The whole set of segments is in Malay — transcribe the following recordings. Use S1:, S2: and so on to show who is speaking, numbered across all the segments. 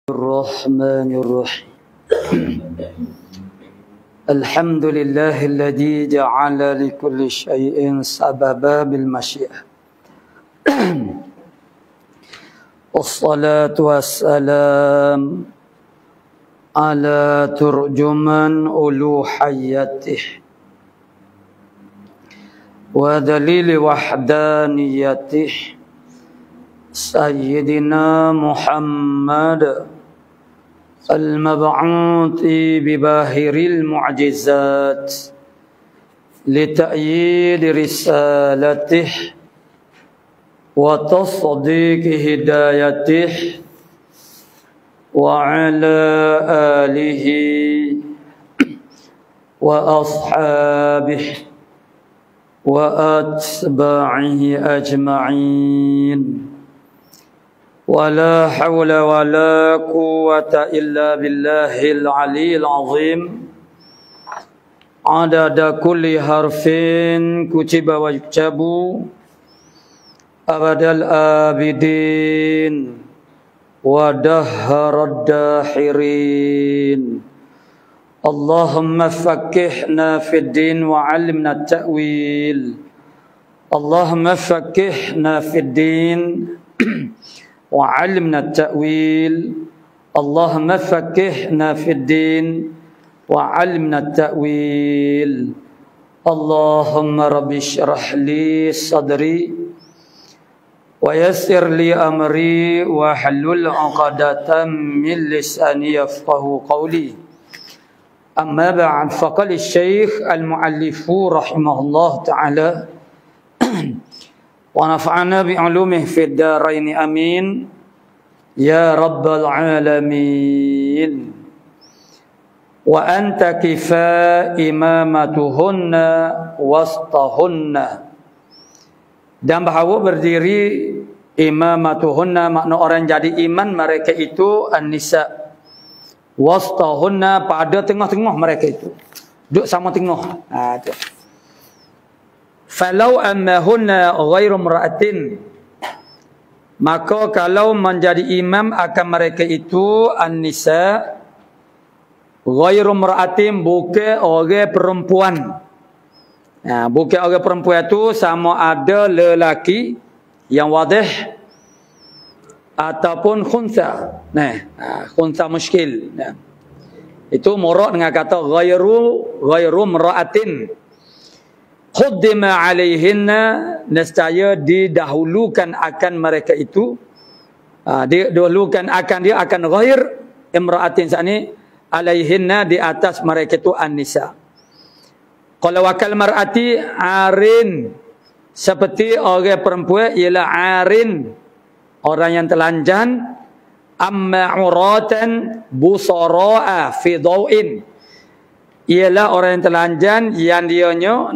S1: الرحمن الرحيم الحمد لله الذي جعل لكل شيء سببا بالمشيئة والصلاة والسلام على ترجمان ألوهيته ودليل وحدانيته سيدنا محمد المبعوث بباهر المعجزات لتأييد رسالته وتصديق هدايته وعلى آله وأصحابه وأتباعه أجمعين ولا حول ولا قوة إلا بالله العلي العظيم عدد كل حرف كتب ويكتب أبد الآبدين ودهر الداحرين اللهم فقهنا في الدين وعلمنا التأويل اللهم فقهنا في الدين وعلمنا التأويل اللهم فقهنا في الدين وعلمنا التأويل اللهم رب اشرح لي صدري ويسر لي أمري واحلل عقدة من لساني يفقه قولي أما بعد فقال الشيخ المؤلف رحمه الله تعالى ونفعنا بعلومه في الدارين أمين يا رب العالمين وأنت كفاء إمامتهن وسطهن dan bahawa berdiri imamatuhunna makna orang jadi iman mereka itu an-nisa wastahunna pada tengah-tengah mereka itu duduk sama tengah tu. Falau annahunna ghairu imra'atin maka kalau menjadi imam akan mereka itu an-nisa ghairu imra'atin bukan orang perempuan. Bukan orang perempuan itu sama ada lelaki yang wadih ataupun khunsa. Khunsa muskil. Itu murad dengan kata ghairu imra'atin. Khuddima alaihinna nescaya didahulukan akan mereka itu. Didahulukan akan dia akan ghair imra'atin sani alaihinna di atas mereka itu an-nisa. Kalau wakal mar'ati arin seperti orang perempuan ialah arin orang yang telanjang amma uratan busara'a fi dhawin ialah orang yang telanjang yang dianya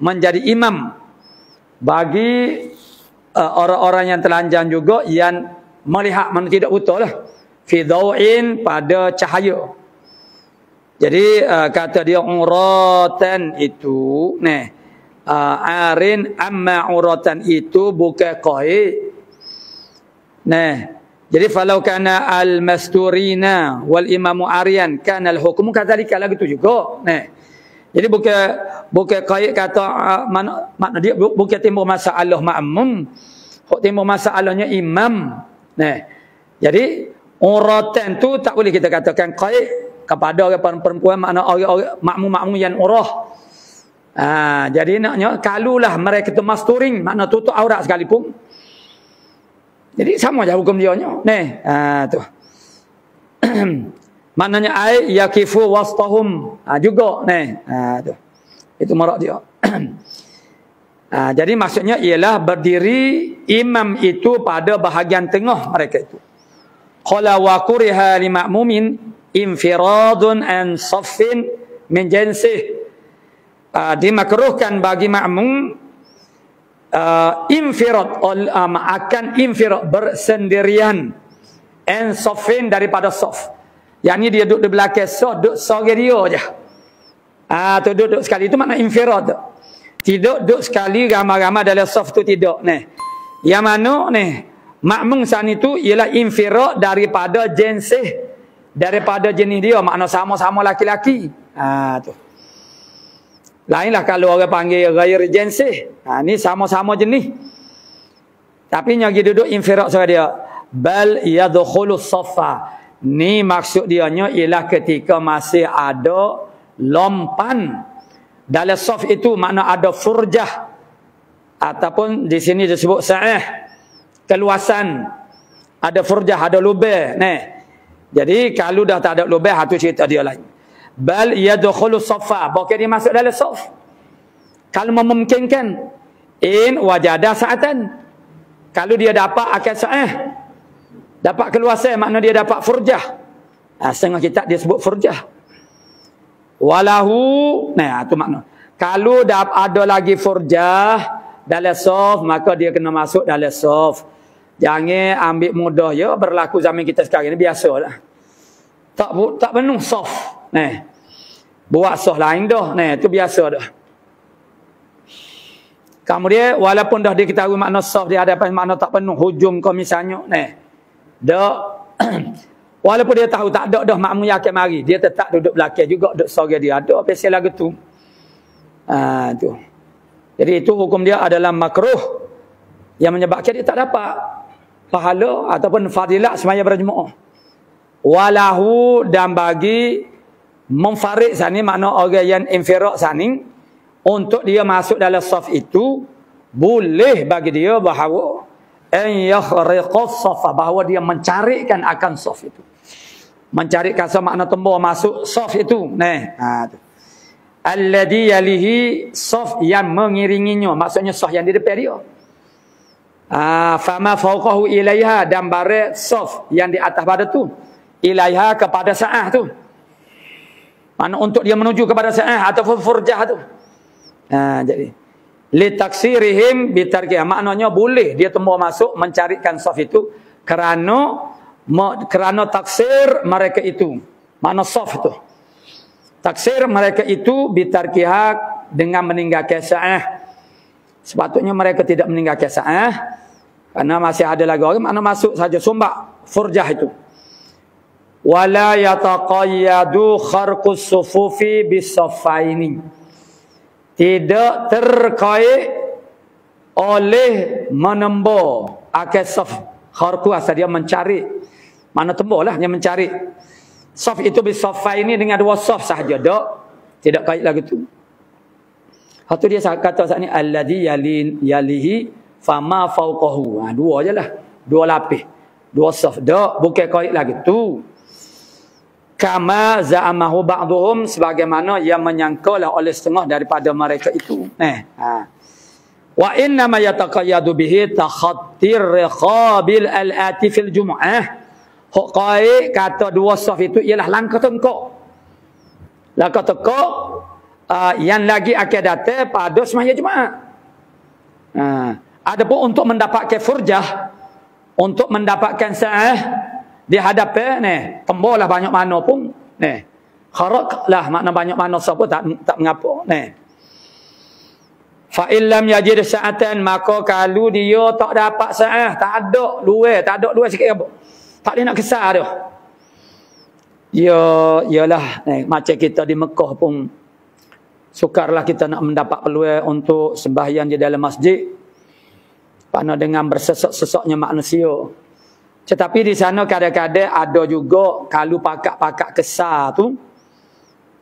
S1: menjadi imam bagi orang-orang yang telanjang juga yang melihat mana tidak betul lah fi dhawin pada cahaya. Jadi kata dia uratan itu arin amma uratan itu bukan qaid. Jadi falau kana al masturina wal imamu arian kana al hukmu kadzalika lagu itu juga. Jadi bukan qaid kata makna dia bukan timbul masalah ma'mum, kok timbul masalahnya imam. Jadi uratan tu tak boleh kita katakan qaid kepada orang perempuan makna orang makmum yang urah. Jadi naknya kalulah mereka itu masturing makna tutup aurat sekalipun. Jadi sama aja hukum dia nya. Tu. Maknanya ai yakifu wastahum juga tu. Itu marak dia. Jadi maksudnya ialah berdiri imam itu pada bahagian tengah mereka itu. Qala wa kuriha li ma'mumin infiradun an saffin min jinsih. Dimakruhkan bagi makmum infirad akan infirad bersendirian an saffin daripada saf. Yakni dia duduk di belakang saf, duduk sore dia aja. Tu duduk sekali itu makna infirad. Tidak duduk sekali ramai-ramai dalam saf tu tidak. Yang mana Makmum sani tu ialah infiraq daripada jinsih, daripada jenis dia, makna sama-sama laki-laki. Tu. Lainlah kalau orang panggil ghair jinsih. Ni sama-sama jenis. Tapi nyagi duduk infiraq sahaja dia. Bal yadkhulu saffa. Ni maksud dianya ialah ketika masih ada lompan dalam saf itu, makna ada furjah ataupun di sini disebut sa'ah, keluasan, ada furjah, ada lubang. Jadi kalau dah tak ada lubang, itu cerita dia lain. Bal yadkhulu saffa, bukan dia masuk dalam saf. Kalau memungkinkan, in wajada sa'atan, kalau dia dapat akan sa'ah, dapat keluasan, makna dia dapat furjah. Setengah kitab dia sebut furjah. Walahu, itu makna. Kalau ada lagi furjah dalam saf, maka dia kena masuk dalam saf. Jangan ambil mudah ya, berlaku zaman kita sekarang ni biasalah. Tak penuh saf. Buat saf lain dah. Itu biasa dah. Kemudian walaupun dah diketahui makna saf di hadapan, makna tak penuh, hujung kau misalnya. Dak walaupun dia tahu tak ada dah makmum yakin mari, dia tetap duduk belakang juga, duduk sorang dia ada pasal lagu tu. Tu. Jadi itu hukum dia adalah makruh yang menyebabkan dia tak dapat pahala ataupun fadilat semaya berjemaah. Walahu, dan bagi memfarid sani, makna orang yang infiraq sani, untuk dia masuk dalam saf itu boleh bagi dia bahawa an yakhriqas safa, bahawa dia mencarikan akan saf itu. Mencarikan saf makna tembur masuk saf itu. Tu. Alladhi yalihi, saf yang mengiringinya, maksudnya saf yang di depan dia. Fama fawqahu ilaiha, dan barat saf yang di atas pada tu, ilaiha kepada sa'ah tu, mana untuk dia menuju kepada sa'ah ataupun furjah tu. Jadi litaksirihim bitarkiyah, maknanya boleh dia tembur masuk mencarikan saf itu kerana taksir mereka itu, makna saf tu, taksir mereka itu bitarkiyah, dengan meninggalkan sa'ah. Sepatutnya mereka tidak meninggalkan sa'ah, karena masih ada lagi orang mana masuk saja sumbak furjah itu. Wala yataqayyadu kharqus sufufi bisaffaini, tidak terkait oleh menembur akan saf. Kharqu asal dia mencari, mana tembur lah, dia mencari saf itu bisaffaini dengan dua saf sahaja, tidak kait lagi tu. Hatu dia kata saat ni alladhi yalihi fama fawqahu. Dua je lah. Dua lapis. Dua saf. Bukan kait lagi tu. Kama za'amahu ba'duhum, sebagaimana yang menyangkalah oleh setengah daripada mereka itu. Wa innama yataqayyadu bihi takhattir riqabil al-ati fil jum'ah. Hak kait kata dua saf itu ialah langkah tengkok. Langkah tengkok yang lagi akan datang pada sembahyang Jumaat. Adapun untuk mendapatkan furjah, untuk mendapatkan sa'ah di hadapan tembolah banyak mana pun kharaq lah, makna banyak mana siapa tak mengapa. Fa illam yajid sa'atan, maka kalau dia tak dapat sa'ah, tak ada luar sikit apa, tak boleh nak kesal dah. Yalah macam kita di Mekah pun sukarlah kita nak mendapat peluang untuk sembahyang di dalam masjid, kerana dengan bersesak-sesaknya manusia. Tetapi di sana kadang-kadang ada juga kalau pakak-pakak kesal tu,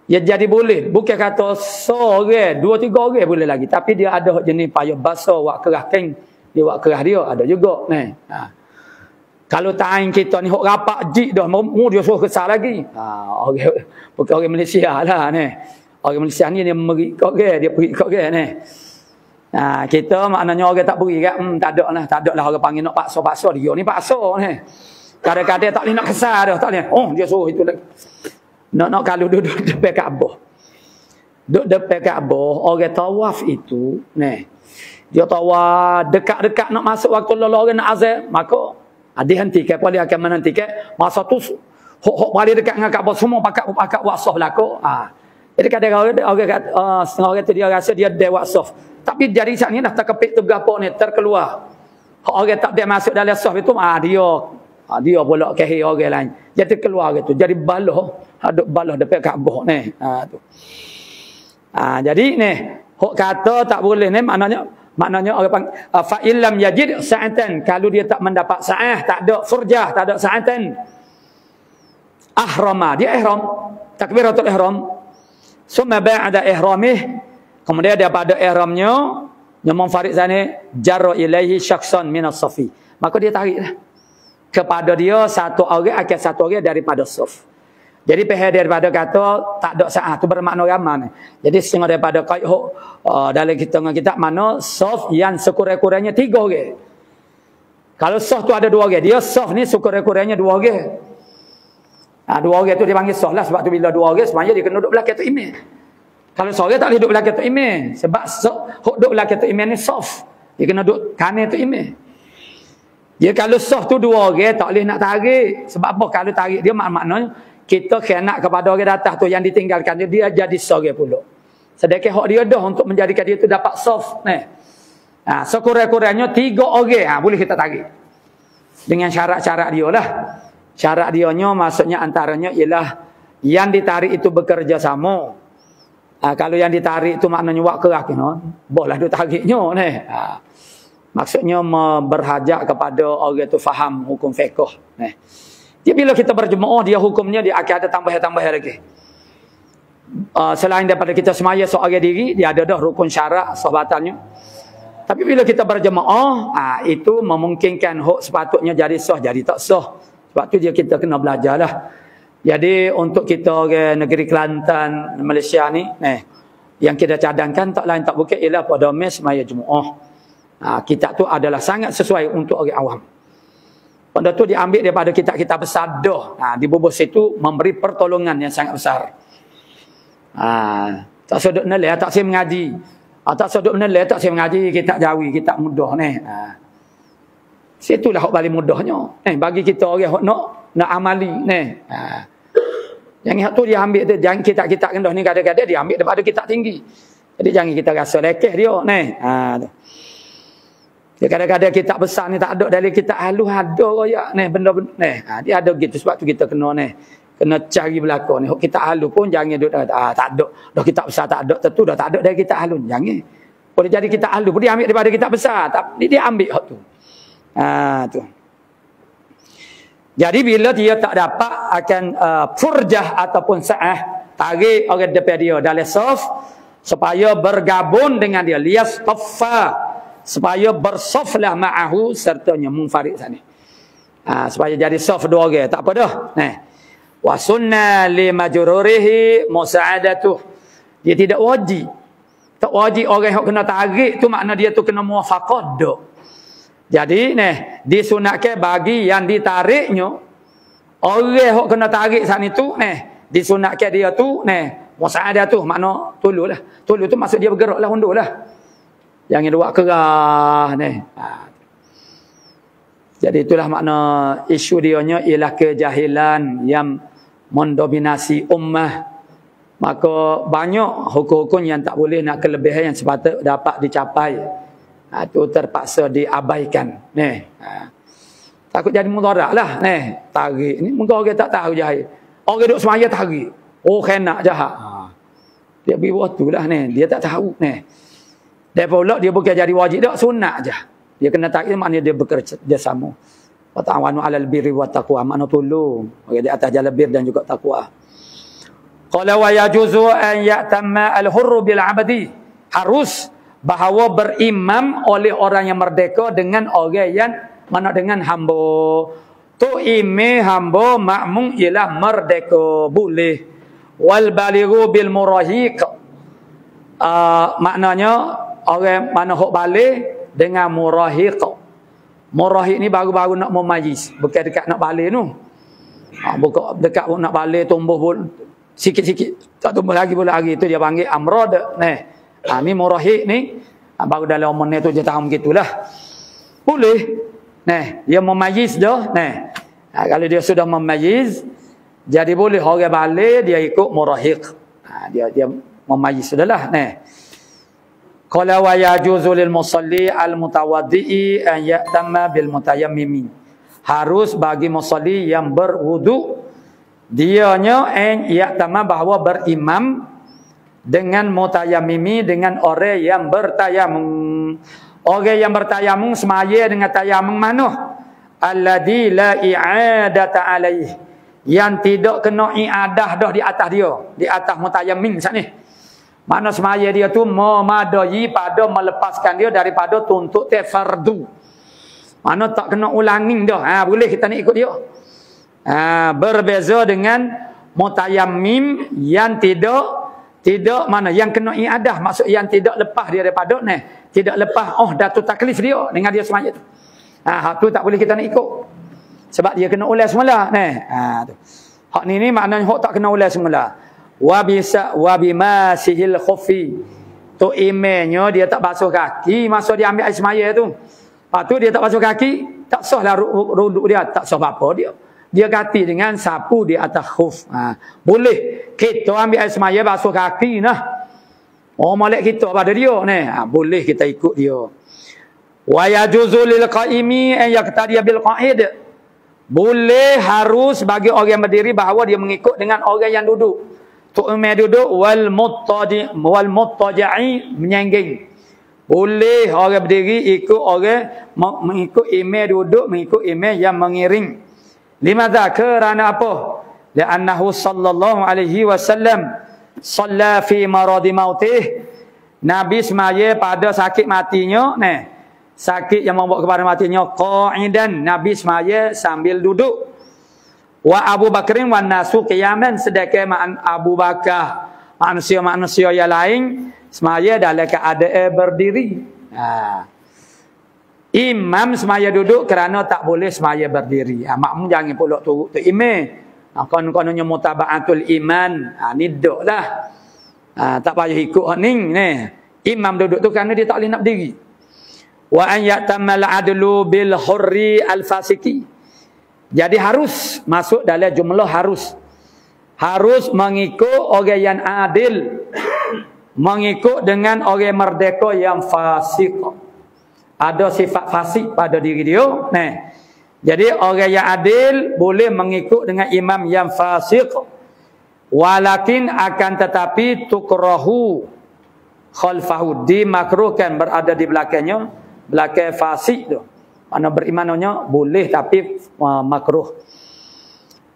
S1: ya jadi boleh. Bukan kata seorang, dua, tiga orang boleh lagi. Tapi dia ada jenis payah basah, wak kerah keng, dia wak kerah dia, ada juga. Kalau taing kita ni hok rapak jik dah, dia suruh kesal lagi. Bukan orang Malaysia lah ni. Orang Malaysia ni dia merikok dia perikok kita maknanya orang tak beri kan, tak ada lah orang panggil nak paksa dia ni paksa ni. Kadang-kadang tak boleh nak kesal dah, tak boleh. Dia suruh itu lagi. Nak kalau duduk depan Kaabah. Duduk depan Kaabah, orang tawaf itu dia tawaf dekat-dekat nak masuk waktu orang nak azan, maka dihentikan, boleh akan menhentikan masa tu hok paling dekat dengan Kaabah semua pakat wasaf belaka. Jadi kadang-kadang setengah orang tu dia rasa dia ada wasaf. Tapi dari saat ni dah terkepit tu gapo ni terkeluar. Orang tak dia masuk dalam saf itu, dia pula kehir orang lain. Jadi keluar gitu. Jadi balah, hadap balah depan Kaabah ni. Tu. Jadi ni, hok kata tak boleh ni maknanya orang panggil fa illam yajid sa'atan, kalau dia tak mendapat sa'ah, tak ada furjah, tak ada sa'atan. Ahrama, dia ihram, takbiratul ihram. Summa ba'da ihramih, kemudian daripada ihramnya, yang munfarid sana jarra ilaihi syakhsan min as-safi. Maka dia tariklah kepada dia satu orang akan satu orang daripada saf. Jadi pihak daripada kata tak ada sa'ah tu bermakna ramai ni. Jadi setengah daripada qaid dalam kita mana saf yang sekurang-kurangnya 3 orang. Kalau saf tu ada 2 orang, dia saf ni sekurang-kurangnya 2 orang. 2 orang tu dia panggil saf lah, sebab tu bila 2 orang sebenarnya dia kena duduk belakang tu imam. Kalau seorang tak boleh duduk belakang tu imam, sebab duduk belakang tu imam ni saf. Dia kena duduk kanan tu imam. Dia kalau saf tu 2 orang tak boleh nak tarik. Sebab apa? Kalau tarik dia maknanya kita khianat kepada orang atas tu yang ditinggalkan dia jadi seorang pula. Sedangkan hak dia dah untuk menjadikan dia tu dapat saf ni. Sekurang-kurangnya 3 orang boleh kita tarik. Dengan syarat-syarat dia lah. Syarat dianya maksudnya antaranya ialah yang ditarik itu bekerja sama. Kalau yang ditarik itu maknanya wak kerak boleh dia tariknya ni. Maksudnya berhajat kepada orang itu faham hukum fiqh. Dia bila kita berjemaah, dia hukumnya dia akan ada tambah-tambah lagi. Selain daripada kita semaya seorang diri, dia ada dah rukun syarat sahabatannya. Tapi bila kita berjemaah, itu memungkinkan hak sepatutnya jadi sah, jadi tak sah. Sebab tu kita kena belajarlah. Jadi untuk kita orang negeri Kelantan, Malaysia ni, yang kita cadangkan tak lain tak bukan ialah pada mes semaya jemaah. Kitab tu adalah sangat sesuai untuk orang awam. Pada tu diambil daripada kitab-kitab besar dah. Di bawah situ memberi pertolongan yang sangat besar. Tak sedut menelai, tak saya mengaji. Tak sedut menelai, tak saya mengaji kitab Jawi, kitab mudah ni. Situlah hak paling mudahnya. Bagi kita orang hak nak amali ni. Yang hak tu dia ambil tu, jangan kitab-kitab rendah ni kadang-kadang dia ambil daripada kitab tinggi. Jadi jangan kita rasa lekeh dia ni. Dia kadang-kadang kitab besar ni tak ada, dari kitab halus ada royak ni benda-benda ni. Dia ada gitu, sebab tu kita kena ni. Kena cari belakang ni. Kitab halus pun jangan duduk tak ada. Dah kitab besar tak ada, tentu dah tak ada dari kitab halus. Jangan. Boleh jadi kitab halus pun dia ambil daripada kitab besar, tapi dia ambil hak tu. Tu. Jadi bila dia tak dapat akan furjah ataupun sa'ah, tarik orang depan dia dalam saf supaya bergabung dengan dia, lias taffa, supaya bersaflah ma'ahu sertanya munfarid sana. Supaya jadi saf 2 orang, tak apa dah. Wa sunna li majrurihi musa'adatuh. Dia tidak wajib. Tak wajib orang yang kena tarik tu makna dia tu kena muwafaqah dak. Jadi disunatkan bagi yang ditariknya, orang yang kena tarik sana tu disunatkan dia tu musa'adatuh, makna tolong lah. Tolong tu maksud dia bergeraklah undur lah. Jangan buat kerah ni. Jadi itulah makna isu dianya ialah kejahilan yang mendominasi ummah. Maka banyak hukum-hukum yang tak boleh nak kelebihan yang sepatutnya dapat dicapai. Itu terpaksa diabaikan. Takut jadi mudarat lah. Tarik ni mungkin orang tak tahu jahil. Orang duduk semaya tarik. Oh kena jahat. Dia pergi waktu lah ni. Dia tak tahu ni. Dia pula dia bukan jadi wajib dak, sunat aja. Dia kena tarik maknanya dia bekerja sama. Wa ta'awanu 'alal birri wat taqwa, makna tolong orang di atas jalan bir dan juga takwa. Qala wa yajuzu an ya'tamma al-hurru bil 'abdi. Harus bahawa berimam oleh orang yang merdeka dengan orang yang mana dengan hamba. Tu imam hamba makmum ialah merdeka, boleh. Wal balighu bil murahiq. Maknanya orang mana hok balik dengan murahiq. Murahiq ni baru-baru nak memayis, bukan dekat nak balik tu. Bukan dekat nak balik tumbuh sikit-sikit, tak tumbuh lagi pula hari tu dia panggil amrad. Ni murahiq ni baru dalam umur ni 7 tahun gitulah. Boleh. Dia memayis dah. Kalau dia sudah memayis, jadi boleh orang balik dia ikut murahiq. Dia memayis sudahlah. Qala wa yajuzu lil musalli al mutawaddi'i an ya'tamma bil mutayammimin. Harus bagi musalli yang berwudu dianya ya'tamma bahawa berimam dengan mutayammimi, dengan orang yang bertayamum. Orang yang bertayamum semaya dengan tayamum mana? Alladzi la i'adata alaih, yang tidak kena iadah dah di atas dia, di atas mutayammim sat ni. Mana semaya dia tu memadai pada melepaskan dia daripada tuntut fardu. Mana tak kena ulangi dah. Boleh kita ni ikut dia. Berbeza dengan mutayammim yang tidak mana yang kena iadah, maksud yang tidak lepas dia daripada ni, tidak lepas datu taklif dia dengan dia semaya tu. Hak tu tak boleh kita nak ikut. Sebab dia kena ulas semula ni. Tu. Hak ni maknanya hak tak kena ulas semula. Wa bima sihil khufi. Tu imamnya dia tak basuh kaki masa dia ambil air semaya tu. Lepas tu dia tak basuh kaki, tak sahlah runduk dia, tak sah apa dia. Dia ganti dengan sapu di atas khuf. Boleh kita ambil air semaya basuh kaki nah. Molek kita pada dia ni. Boleh kita ikut dia. Wa yajuzu lil qaimi an yaqtadiya bil qa'id. Boleh harus bagi orang yang berdiri bahawa dia mengikut dengan orang yang duduk. Tok umar duduk wal muttaji'i menyangging. Boleh orang berdiri ikut orang mengikut imam duduk, mengikut imam yang mengiring. Limadha? Kerana apa? Li'annahu sallallahu alaihi wasallam shalla fi maradi mautih. Nabi semaya pada sakit matinya, sakit yang membawa kepada matinya, qa'idan, Nabi semaya sambil duduk. Wa Abu Bakrin wan nasu qiyaman, sedangkan Abu Bakar manusia-manusia yang lain semaya dalam keadaan berdiri. Imam semaya duduk kerana tak boleh semaya berdiri. Makmum jangan pula turut tu imam. Kononnya mutaba'atul iman. Ni duduk lah. Tak payah ikut ni. Imam duduk tu kerana dia tak boleh nak berdiri. Wa an ya'tamal adlu bil hurri al fasiki. Jadi harus masuk dalam jumlah harus. Harus mengikut orang yang adil. Mengikut dengan orang merdeka yang fasik. Ada sifat fasik pada diri dia. Jadi orang yang adil boleh mengikut dengan imam yang fasik. Walakin akan tetapi tukrahu khalfahu, dimakruhkan berada di belakangnya, belakang fasik tu. Mana berimannya boleh tapi makruh.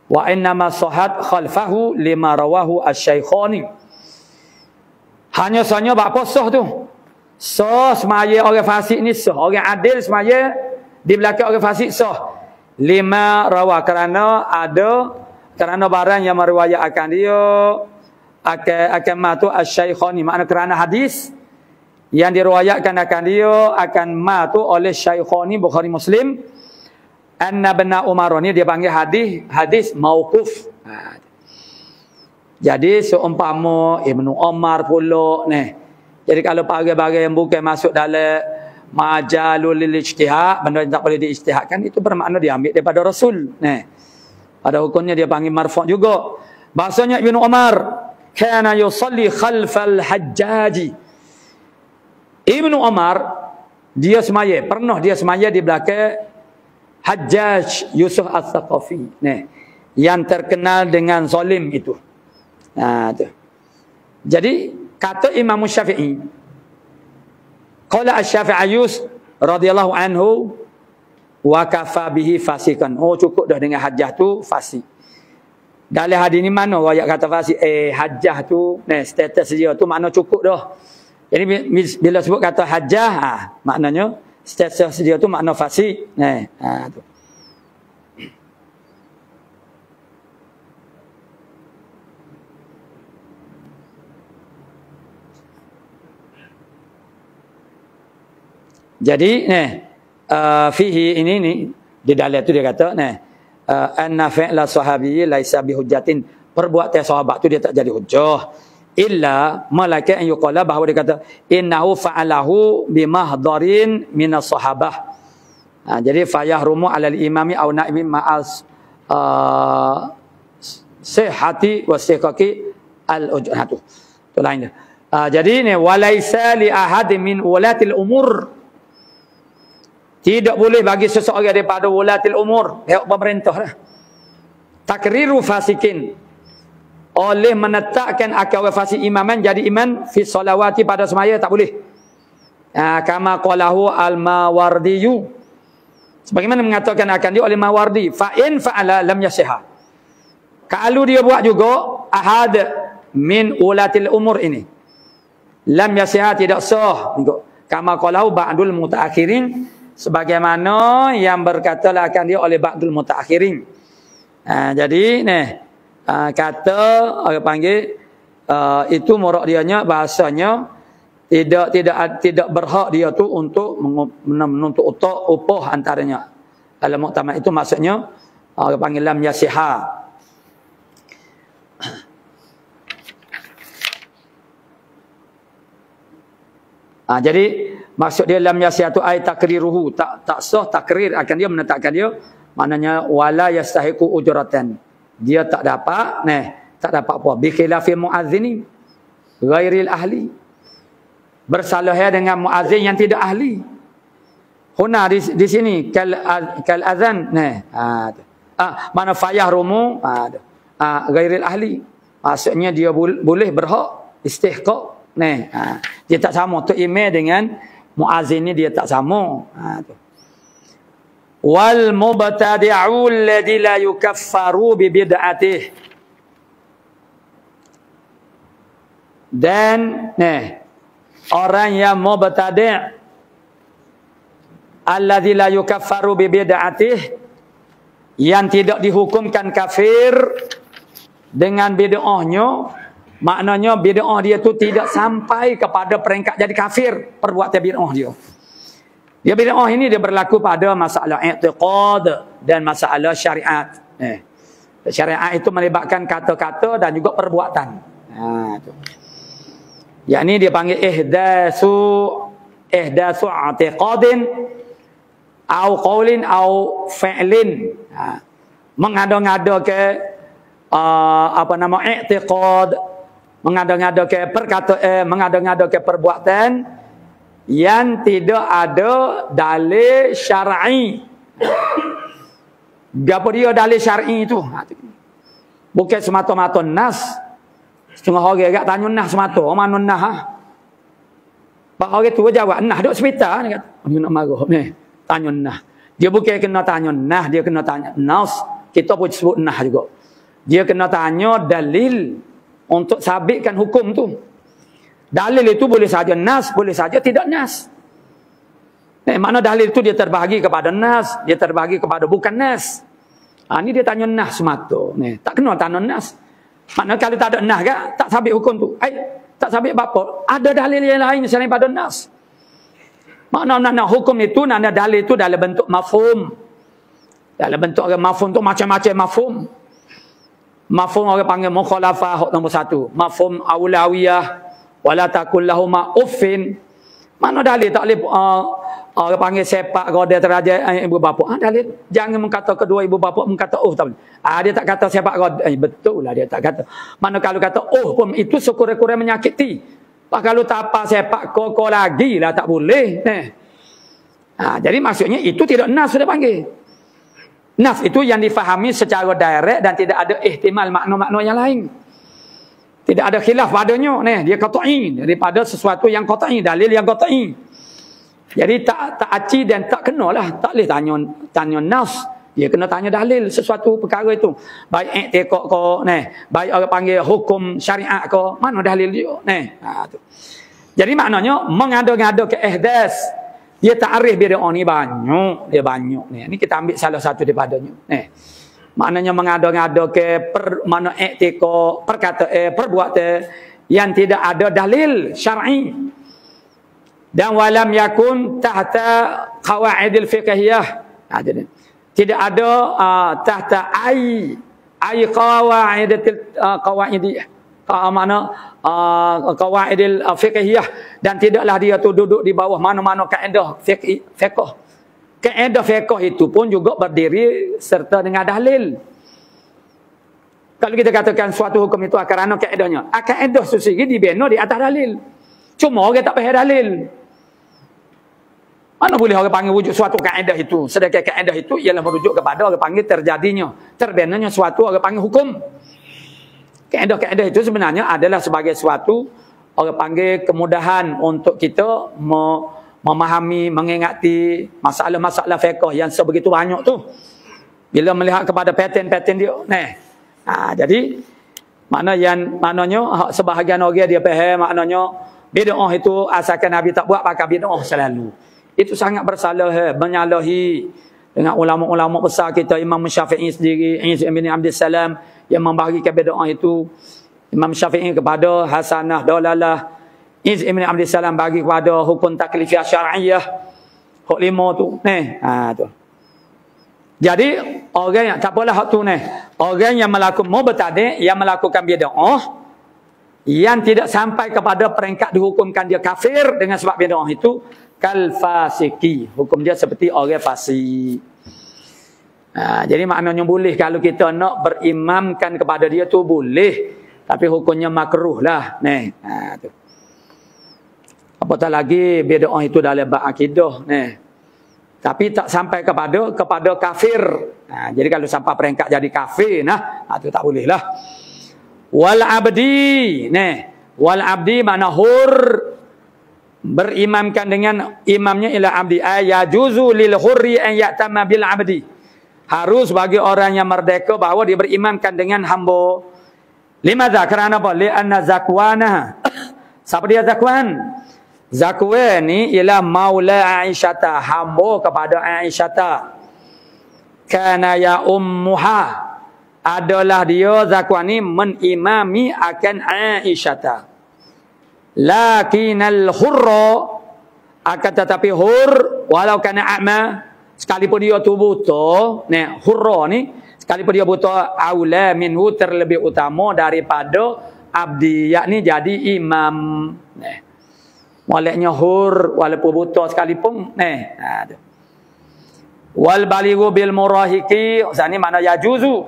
S1: Wa innama sahat khalfahu lima rawahu asy-syaikhani. Hanya sahaja apa sah tu? Sah semaya orang fasik ni sah. Orang adil semaya di belakang orang fasik sah. Lima rawah kerana barang yang meriwayatkan dia akan matu asy-syaikhani, makna kerana hadis yang diriwayatkan akan dia akan matu oleh Syaikhani Bukhari Muslim. Anna bin Umar ni dia panggil hadis mauquf. Jadi seumpama Ibnu Umar pula ni. Jadi kalau barang-barang yang bukan masuk dalam majalul ijtihad, benda yang tak boleh diijtihadkan, itu bermakna dia ambil daripada Rasul. Pada hukumnya dia panggil marfu' juga. Bahasanya Ibnu Umar kana yusalli khalfal hajjaji. Ibnu Umar dia pernah semaya di belakang Hajjaj Yusuf Al-Thaqafi yang terkenal dengan zalim itu. Tu. Jadi kata Imam Syafi'i, qala asy-Syafi'i radhiyallahu anhu wa kafa bihi fasikan. Cukup dah dengan Hajjaj tu fasik. Dalam hadis ni mana ayat kata fasik? Hajjaj tu status dia tu makna cukup dah. Jadi bila sebut kata hajjah, maknanya status dia tu makna fasik. Tu. Jadi fihi ini di dalam tu dia kata anna fi'la sahabi laisa bihujjatin, perbuatan sahabat tu dia tak jadi hujjah. Illa malaikat yang yuqala bahawa dia kata innahu fa'alahu bimahdharin minas sahabah. Jadi fayahrumu 'alal imami aw na'ibi ma'as sihhati wa siqaqi al-ujratu. Tu lain dia. Jadi ni walaisa li ahad min ulatil umur. Tidak boleh bagi seseorang daripada ulatil umur, pihak pemerintah lah. Takriru fasikin, oleh menetapkan akal fasik imaman jadi imam fi salawati pada semaya tak boleh. Kama qalahu al-Mawardiyu, sebagaimana mengatakan akan dia oleh Mawardi, fa in fa'ala lam yasihha. Kalau dia buat juga ahad min ulatil umur ini, lam yasihha, tidak sah. Kama qalahu ba'dul mutaakhirin, sebagaimana yang berkatalah akan dia oleh ba'dul mutaakhirin. Jadi ni kata orang panggil itu murak dianya bahasanya tidak berhak dia tu untuk menuntut upah antaranya. Dalam muktamad itu maksudnya orang panggil lam yasihha. Jadi maksud dia lam yasihha tu ay takriruhu, tak sah takrir akan dia, menetapkan dia, maknanya wala yastahiqu ujratan, dia tak dapat tak dapat apa, bi khilafil muazzini ghairil ahli, bersalah dengan muazzin yang tidak ahli. Huna di sini kal azan mana fayah rumu ghairil ahli, maksudnya dia boleh berhak istihqaq. Dia tak sama tu imam dengan muazzin ni, dia tak sama. Wal mubtadi'u alladhi la yukaffaru bi bid'atihi, dan orang yang mubtadi' alladhi la yukaffaru bi bid'atihi, yang tidak dihukumkan kafir dengan bid'ahnya, maknanya bid'ah dia tu tidak sampai kepada peringkat jadi kafir perbuatan bid'ah dia. Dia bid'ah ini dia berlaku pada masalah i'tiqad dan masalah syariat. Syariat itu melibatkan kata-kata dan juga perbuatan. Yang ini dia panggil ihdasu i'tiqadin au qaulin au fi'lin. Mengada-ngada ke i'tiqad, mengada-ngada ke perkataan, mengada-ngada ke perbuatan yang tidak ada dalil syar'i. Gapo dia dalil syar'i itu? Bukan semata-mata nas. Setengah orang agak tanya nas semata. Mana nas? Pak orang tu jawab nas duk hospital, dia kata. Dia nak marah ni. Tanya nas. Dia bukan kena tanya nas, dia kena tanya nas. Kita pun sebut nas juga. Dia kena tanya dalil untuk sabitkan hukum tu. Dalil itu boleh saja nas, boleh saja tidak nas. Makna dalil itu dia terbahagi kepada nas, dia terbahagi kepada bukan nas. Ini dia tanya nas semata. Tak kena tanya nas. Makna kalau tak ada nas tak sabit hukum tu. Tak sabit apa? Ada dalil yang lain selain pada nas. Makna hukum itu, dalil itu dalam bentuk mafhum. Dalam bentuk mafhum tu macam-macam mafhum. Mafhum orang panggil mukhalafah nombor 1. Mafhum aulawiyah. Wala takul lahuma uffin. Mana dalil tak boleh orang panggil sepak roda teraja ibu bapa. Dalil jangan mengkata kedua ibu bapa mengkata tak boleh. Dia tak kata sepak roda. Betul lah dia tak kata. Mana kalau kata pun itu sekurang-kurang menyakiti. Kalau tak apa sepak koko lagi lah tak boleh. Jadi maksudnya itu tidak nas sudah panggil. Nas itu yang difahami secara direct dan tidak ada ihtimal makna-makna yang lain. Tidak ada khilaf padanya. Dia qat'i daripada sesuatu yang qat'i, dalil yang qat'i. Jadi tak aci dan tak kenalah. Tak boleh tanya nas. Dia kena tanya dalil sesuatu perkara itu. Baik i'tiqad ke, baik orang panggil hukum syariat ke, mana dalil dia. Jadi maknanya mengada-ngada ke ihdas. Dia ta'rif bid'ah ni banyak, dia banyak. Ni kita ambil salah satu daripadanya. Maknanya mengada-ngada ke mana i'tiqad, perkataan, perbuatan yang tidak ada dalil syar'i. Dan walam yakun tahta qawaidil fiqhiyah. Tidak ada tahta ai qawaidil qawaidil fiqhiyah, dan tidaklah dia tu duduk di bawah mana-mana kaedah fiqh. Kaedah fiqh itu pun juga berdiri serta dengan dalil. Kalau kita katakan suatu hukum itu kerana kaedahnya, kaedah sendiri dibina di atas dalil. Cuma orang tak faham dalil. Mana boleh orang panggil wujud suatu kaedah itu? Sedangkan kaedah itu ialah merujuk kepada orang panggil terjadinya, terbinanya suatu orang panggil hukum. Kaedah-kaedah itu sebenarnya adalah sebagai suatu orang panggil kemudahan untuk kita memahami, mengingati masalah-masalah fiqh yang sebegitu banyak tu. Bila melihat kepada pattern-pattern dia, jadi maknanya sebahagian orang dia faham maknanya bid'ah itu asalkan Nabi tak buat pakai bid'ah selalu. Itu sangat bersalah, menyalahi dengan ulama-ulama besar kita, Imam Syafi'i sendiri, Izz bin Abdul Salam yang membahagikan bid'ah itu. Imam Syafi'i kepada hasanah dalalah, Izz bin Abdul Salam bagi kepada hukum taklifiyah syar'iyah. Hak 5 tu. Tu. Jadi orang yang tak apalah hak tu orang yang melakukan mubtadi', yang melakukan bid'ah yang tidak sampai kepada peringkat dihukumkan dia kafir dengan sebab bid'ah itu, kal fasiki, hukum dia seperti orang fasik. Jadi maknanya boleh kalau kita nak berimamkan kepada dia tu boleh, tapi hukumnya makruh lah. Tu. Apatah lagi bid'ah itu dalam bab akidah tapi tak sampai kepada kafir. Jadi kalau sampai peringkat jadi kafir itu tak boleh lah. Wal abdi wal abdi makna hur, berimamkan dengan imamnya ila abdi. Yajuzu lil hurri an ya'tama bil abdi. Harus bagi orang yang merdeka bahawa dia berimamkan dengan hamba. Limadha? Kerana apa? Li'anna zakwana. Siapa dia zakwan? Zakwan ni ialah maula Aisyata, hamba kepada Aisyata. Kana ya ummuha, adalah dia Zakwan ni menimami akan Aisyata. Lakinal hurra, akan tetapi hur walau kana a'ma, sekalipun dia tu buta, hurra ni sekalipun dia buta, aula minhu, terlebih utama daripada abdi, yakni jadi imam. Moleknya hur walaupun buta sekalipun. Wal balighu bil murahiki, ni mana yajuzu,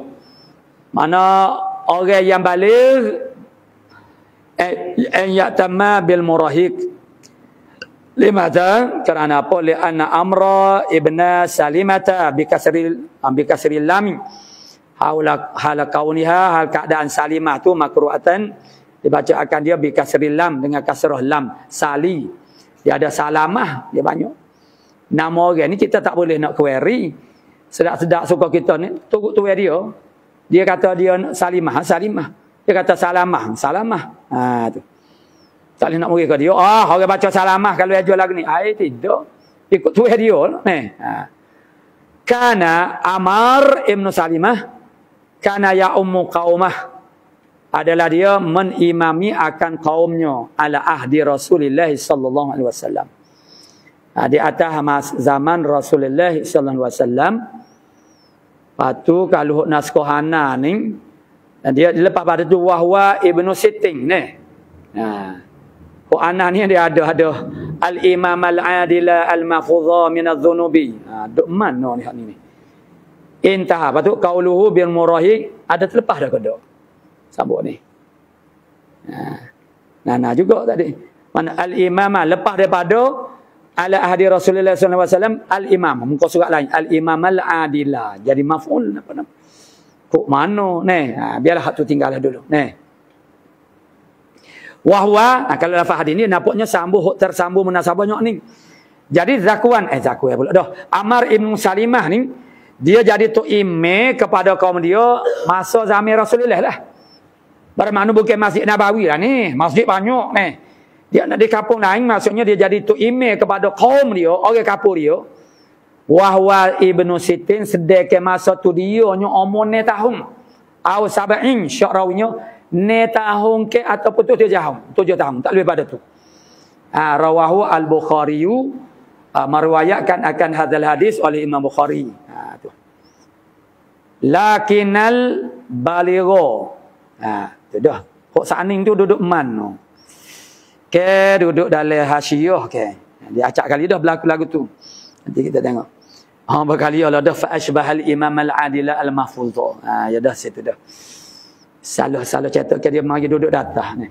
S1: mana orang yang baligh ya'tamma bil murahik. Limadha? Kerana apa? Li'anna Amra ibna Salimata bikasril lam, hal kauniha, hal keadaan Salimah tu makruatan, dibaca akan dia bikasril lam, dengan kasrah lam. Sali, dia ada Salamah, dia banyak. Nama orang ni kita tak boleh nak query. Sedak-sedak suka kita ni tu dia kata dia Salimah, Salimah. Dia kata Salamah, Salamah. Tu. Tak boleh nak murid ke dia. Orang baca Salamah kalau dia jual lagu ni. Tidak. Ikut tu dia. Kana Amar ibn Salimah, kana ya ummu qaumah, adalah dia menimami akan kaumnya ala ahdi Rasulullah sallallahu alaihi wasallam. Di atas zaman Rasulullah sallallahu alaihi wasallam. Patu kalau naskah Hana ni, dia lepas pada tu wahwa ibnu Sitting ni. Ana ni dia ada al-imam al-adila al-mahfudha min adh-dhunubi. Duk mana ni hak ni. Intah patu qauluhu bil murahik, ada terlepas dah ke dak. Sabuk ni. Nah juga tadi. Mana al-imamah lepas daripada ala ahdi Rasulullah sallallahu alaihi wasallam, al-imam, muka surat lain, al-imam al-adila. Jadi maf'ul apa nama? Kok mana ni? Biarlah hak tu tinggallah dulu. Wahwa, kalau lafaz hadis ni nampaknya tersambung munasabahnya ni. Jadi Zakwan pula dah. Amar ibn Salimah ni dia jadi tu imam kepada kaum dia masa zaman Rasulullah lah. Bermakna bukan Masjid Nabawi lah ni, masjid banyak ni. Dia nak di kampung lain, maksudnya dia jadi tu imam kepada kaum dia, orang kampung dia. Wahwa ibnu Sittin, sedekah masa tu dia nya umur 9 tahun. Aw sab'in, syarawinya 9 tahun ke ataupun 7 tahun. 7 tahun, tak lebih pada tu. Rawahu al-Bukhari, merwayatkan akan hadzal hadis oleh Imam Bukhari. Tu. Lakinal baligho. Tu dah. Kok saning tu duduk man. Duduk dalam hasyiah dia acak kali dah berlaku lagu tu. Nanti kita tengok. Berkali Allah dah fa asbahal imam al-adila al-mahfudha. Ya dah situ dah. Salah cetak ke dia mari duduk datah ni.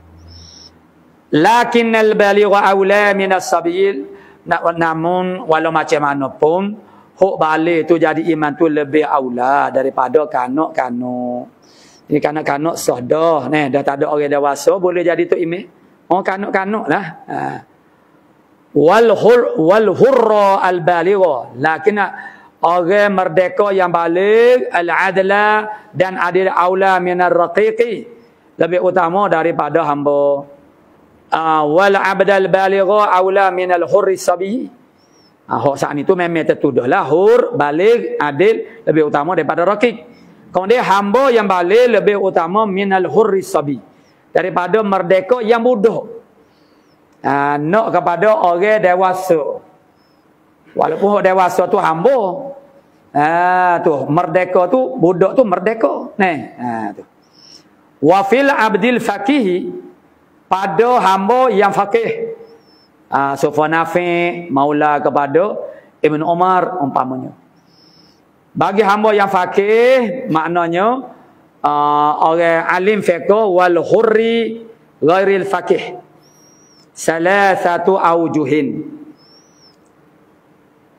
S1: Lakinnal baligha aula minas sabil, namun walau macam mana pun hok balik tu jadi iman tu lebih aula daripada kanak-kanak. Ini kanak-kanak sah dah dah tak ada orang dewasa boleh jadi tu iman. Oh kanak-kanak lah. Wal hurra al baligha, lakin orang merdeka yang baligh al adla dan adil aula minar raqiqi, lebih utama daripada hamba. Wal abdal baligha aula minal hurri sabi. Hak saat itu memang tertudahlah hur baligh adil lebih utama daripada raqiq. Kemudian hamba yang baligh lebih utama minal hurri sabi, daripada merdeka yang budak. Nak kepada orang dewasa. Walaupun orang dewasa tu hamba. Tu merdeka tu budak tu merdeka. Tu. Wa fil abdil faqih, pada hamba yang faqih. Sufyan Nafi maula kepada Ibn Umar umpamanya. Bagi hamba yang faqih maknanya orang alim fiqh wal hurri ghairil faqih. Salasatu aujuhin.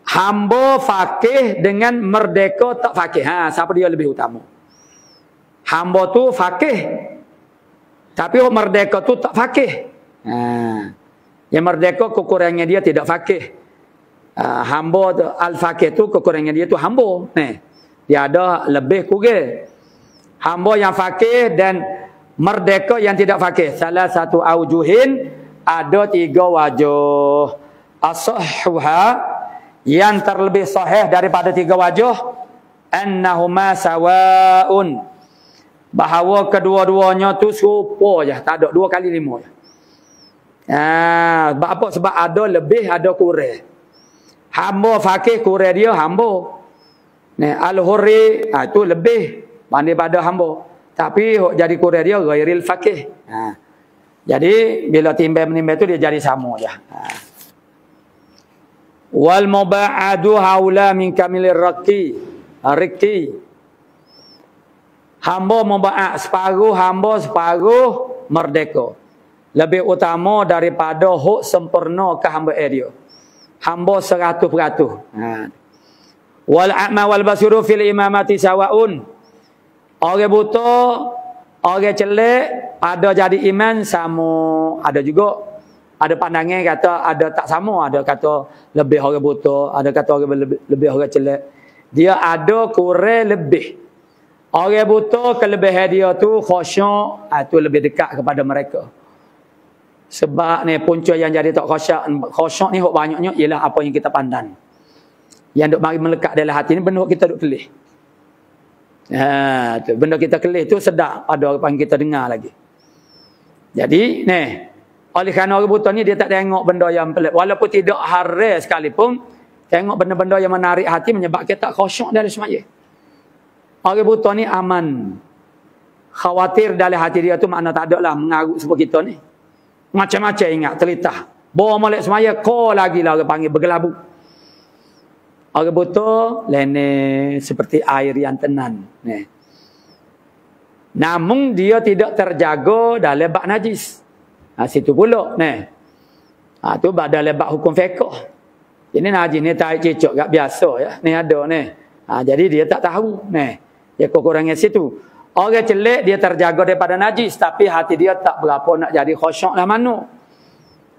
S1: Hamba faqih dengan merdeka tak faqih. Siapa dia lebih utama? Hamba tu faqih, tapi merdeka tu tak faqih. Yang merdeka kekurangannya dia tidak faqih. Hamba tu al-faqih tu kekurangan dia tu hamba. Dia ada lebih kurang. Hamba yang faqih dan merdeka yang tidak faqih. Salah satu aujuhin, ada 3 wajah. As-sahhuha, yang terlebih sahih daripada 3 wajah, annahuma sawaun, bahawa kedua-duanya tu serupa je, tak ada 2 kali 5 je. Sebab apa? Sebab ada lebih ada kurang. Hamba faqih kurang dia hamba. Al-hurri itu lebih banding pada hamba. Tapi jadi kurang dia ghairil faqih. Jadi bila timbang menimbang tu dia jadi sama je. Wal muba'adu haula min kamilir raqi. Hamba muba'ad separuh hamba separuh merdeka. Lebih utama daripada hak sempurna kehambaan dia. Hamba 100%. Wal a'ma wal basiru fil imamati sawaun. Orang buta, orang celek ada jadi iman sama. Ada juga ada pandangan kata ada tak sama, ada kata lebih orang buta, ada kata orang lebih orang celek. Dia ada kurang lebih. Orang buta kelebihan dia tu khusyuk, itu lebih dekat kepada mereka. Sebab ni punca yang jadi tak khusyuk ni hok banyaknya ialah apa yang kita pandang. Yang duk mari melekat dalam hati ni benda kita duk kelih. Tu benda kita kelih tu sedap ada apa yang kita dengar lagi. Jadi oleh kerana orang buta ni dia tak tengok benda yang pelik, walaupun tidak haram sekalipun, tengok benda-benda yang menarik hati menyebabkan tak khusyuk dalam sembahyang. Orang buta ni aman. Khawatir dalam hati dia tu makna tak ada lah mengarut seperti kita ni. Macam-macam ingat telitah. Bawa molek semaya ko lagi lah orang panggil bergelabu. Orang buta lene seperti air yang tenang. Namun dia tidak terjaga dalam bab najis. Situ pula tu bab dalam bab hukum fiqh. Ini najis ni tak cecok gak biasa ya. Ni ada ni. Jadi dia tak tahu dia kekurangan situ. Orang celek dia terjaga daripada najis, tapi hati dia tak berapa nak jadi khusyuk lah mana.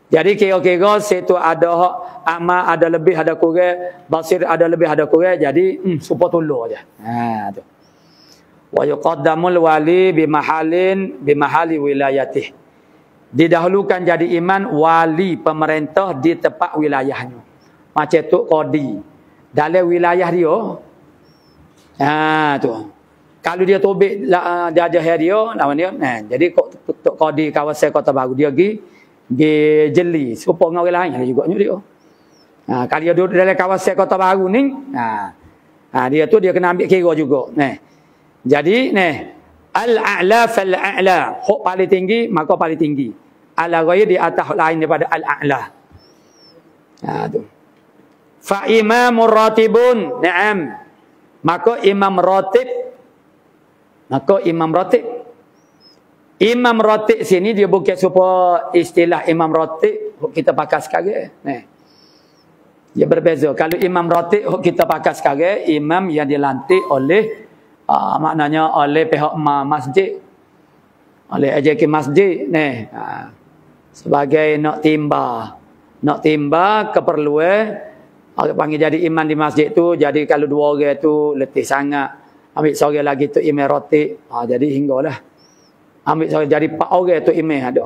S1: Jadi kira-kira situ ada hak amal ada lebih ada kurang, basir ada lebih ada kurang, jadi supaya tolong aja. Tu. Wa yuqaddamul wali bimahali wilayatih. Didahulukan jadi iman wali pemerintah di tempat wilayahnya. Macam tu qadi dalam wilayah dia. Tu. Kalau dia tobik dia ajar dia nama dia. Jadi Tok Qadi kawasan Kota Baru dia pergi jeli serupa dengan orang lain juga dia. Kalau dia duduk dalam kawasan Kota Baru ni, dia tu dia kena ambil kira juga. Jadi al-a'la fal-a'la, hak paling tinggi maka paling tinggi. Ala ghairi di atas lain daripada al-a'la. Tu. Fa imamur ratibun, na'am. Maka imam ratib Imam Ratib sini dia bukan supaya istilah Imam Ratib kita pakai sekarang. Dia berbeza. Kalau Imam Ratib kita pakai sekarang, imam yang dilantik oleh maknanya oleh pihak masjid, oleh AJK masjid sebagai nak timba keperluan orang panggil jadi imam di masjid tu. Jadi kalau 2 orang tu letih sangat, ambil seorang lagi tu imam Ratib, jadi hinggalah ambil seorang jadi 4 orang tu imam ada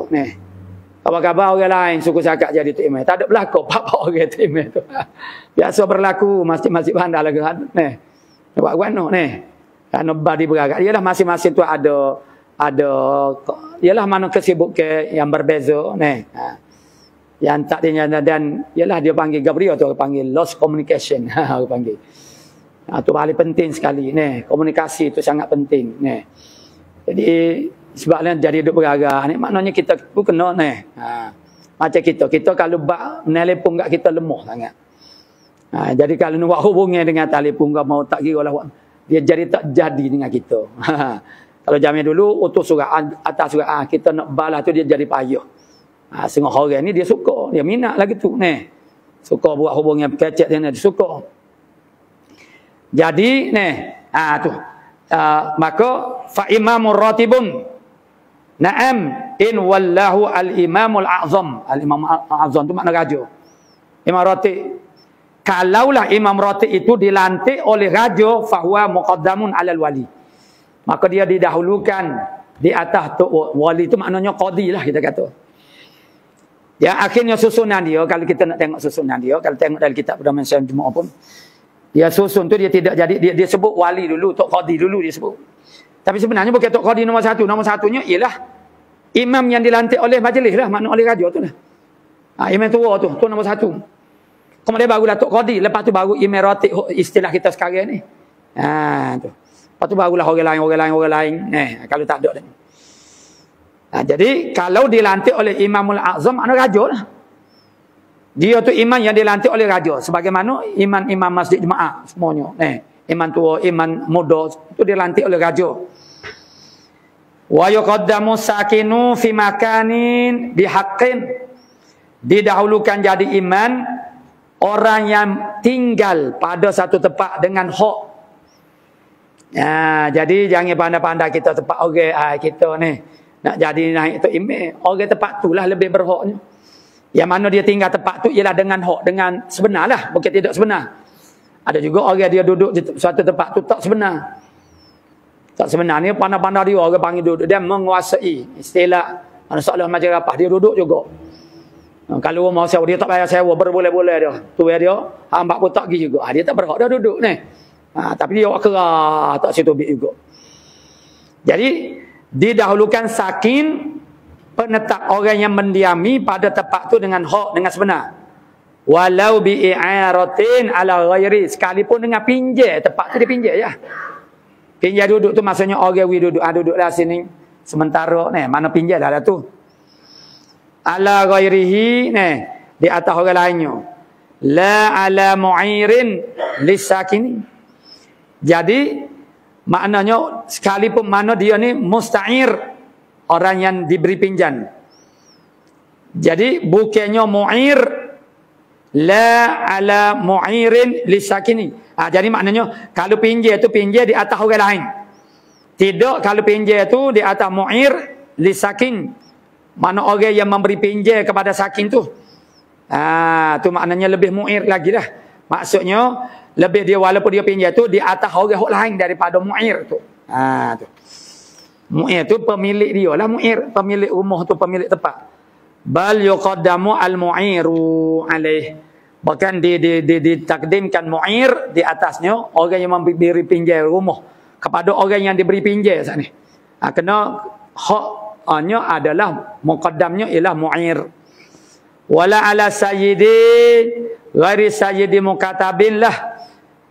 S1: Kabar-kabar orang lain suku cakap jadi tu imam. Tak ada berlaku 4 orang tu imam tu. Biasa berlaku masjid-masjid bandar lagi buat guano kerana badi beragak. Ialah masing-masing tu ada ialah mana kesibukan yang berbeza yang tak dinyata, dan ialah dia panggil Gabriel tu, panggil lost communication. Orang panggil. Tu paling penting sekali komunikasi tu sangat penting Jadi sebabnya jadi duduk beragak maknanya kita pun kena macam kita kalau menelpon kat kita lemah sangat. Jadi kalau nak buat hubungan dengan telefon mau tak kira lah dia jadi tak jadi dengan kita. Kalau zaman dulu utus surat atas surat kita nak balas tu dia jadi payah. Setengah orang ni dia suka, dia minat lagi tu suka buat hubungan kecek dia suka. Jadi tu maka fa imamur ratibun na'am in wallahu al-imamul a'zam. Al-imam a'zam tu makna raja. Imam Ratib. Kalaulah Imam Ratib itu dilantik oleh raja, fahuwa muqaddamun 'alal wali. Maka dia didahulukan di atas tu wali, itu maknanya qadi lah kita kata. Ya, akhirnya susunan dia, kalau kita nak tengok susunan dia, kalau tengok dalam kitab Pedoman Syariah Jumaah pun, dia susun tu dia tidak jadi, dia sebut wali dulu, tok qadi dulu dia sebut. Tapi sebenarnya bukan tok qadi nombor 1. Nombor 1-nya ialah imam yang dilantik oleh majlis lah, makna oleh raja tu lah. Imam tua tu nombor 1. Kemudian barulah tok qadi, lepas tu baru imam ratib istilah kita sekarang ni. Tu. Lepas tu barulah orang lain. Kalau tak ada. Jadi kalau dilantik oleh Imamul A'zam, makna raja lah. Dia tu imam yang dilantik oleh raja. Sebagaimana imam masjid jemaah semuanya. Imam tua, imam muda itu dilantik oleh raja. Wa yuqaddamu sakinu fi makanin bihaqqin. Didahulukan jadi imam orang yang tinggal pada satu tempat dengan hak. Jadi jangan pandai-pandai kita tempat orang kita ni nak jadi naik tu imam. Orang tempat tu lah lebih berhaknya. Yang mana dia tinggal tempat tu ialah dengan hak, dengan sebenar lah, bukan tidak sebenar. Ada juga orang dia duduk di suatu tempat tu tak sebenar. Tak sebenar ni pandai-pandai dia orang panggil duduk, dia menguasai istilah soalan macam apa dia duduk juga. Kalau mau sewa dia tak bayar sewa berboleh-boleh dia. Tu dia hamba pun tak pergi juga. Dia tak berhak dah duduk ni. Tapi dia awak kerah tak setubik juga. Jadi didahulukan sakin, penetap orang yang mendiami pada tempat tu dengan hak, dengan sebenar. Walau bi'iratin ala ghairi, sekalipun dengan pinjam, tempat tu dia pinjam ya. Pinjam duduk tu maksudnya orang duduklah sini sementara ni, mana pinjam dah tu. Ala ghairihi di atas orang lainnya. La ala mu'irin lisakini. Jadi maknanya sekalipun mana dia ni musta'ir, orang yang diberi pinjam. Jadi bukannya mu'ir, la ala mu'irin lisakini. Jadi maknanya kalau pinjam itu pinjam di atas orang lain. Tidak, kalau pinjam itu di atas mu'ir lisakin. Mana orang yang memberi pinjam kepada sakin tu. Tu maknanya lebih mu'ir lagi dah. Maksudnya lebih dia, walaupun dia pinjam tu di atas orang lain daripada mu'ir tu. Tu. Mu'ir tu pemilik dia lah, mu'ir, pemilik rumah tu, pemilik tempat. Bal yuqaddamu al-mu'iru alaih. Bahkan ditakdimkan mu'ir di atasnya orang yang memberi pinjam rumah kepada orang yang diberi pinjam saat ni. Kena haknya adalah muqaddamnya ialah mu'ir. Wala ala sayyidi ghairi sayyidi mukatabin lah.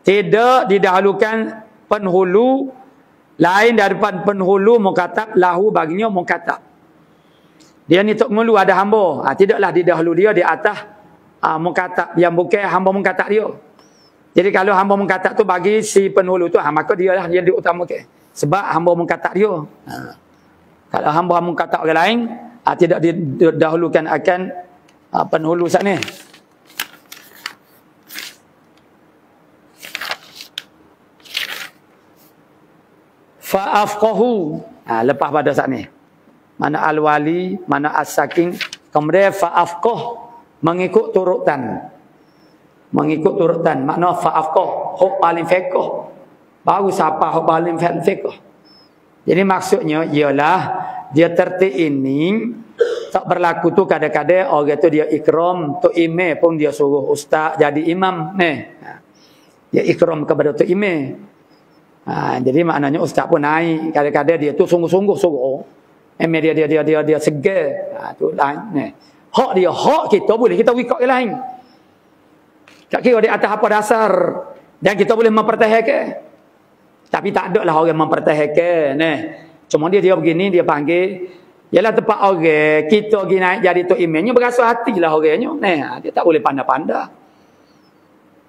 S1: Tidak didahulukan penghulu lain daripada penghulu mukatab lahu, baginya mukatab. Dia ni tok ngulu ada hamba. Tidaklah didahulu dia di atas mukatab yang bukan hamba mukatab dia. Jadi kalau hamba mukatab tu bagi si penghulu tu, maka dia lah yang diutamakan. Sebab hamba mukatab dia. Kalau hamba kata orang lain, tidak didahulukan akan penghulu saat ni. Fa'afqahu. Lepas pada saat ni. Mana al-wali, mana as-saking. Kemudian fa'afqah. Mengikut turutan. Mengikut turutan. Makna fa'afqah. Huk paling fiqh. Baru siapa huk paling fiqh. Jadi maksudnya ialah dia tertib ini tak berlaku tu kadang-kadang orang tu dia ikram tu imam pun dia suruh ustaz jadi imam ni. Dia ikram kepada tu imam. Jadi maknanya ustaz pun naik. Kadang-kadang dia tu sungguh-sungguh suruh. Dia segar. Tu lain ni. Hak dia, hak kita boleh kita ikut yang lain. Tak kira di atas apa dasar dan kita boleh mempertahankan. Tapi tak ada lah orang mempertahankan. Cuma dia begini, dia panggil. Ialah tempat orang, kita pergi naik jadi tok imamnya, berasa hati lah orangnya. Dia tak boleh pandai-pandai.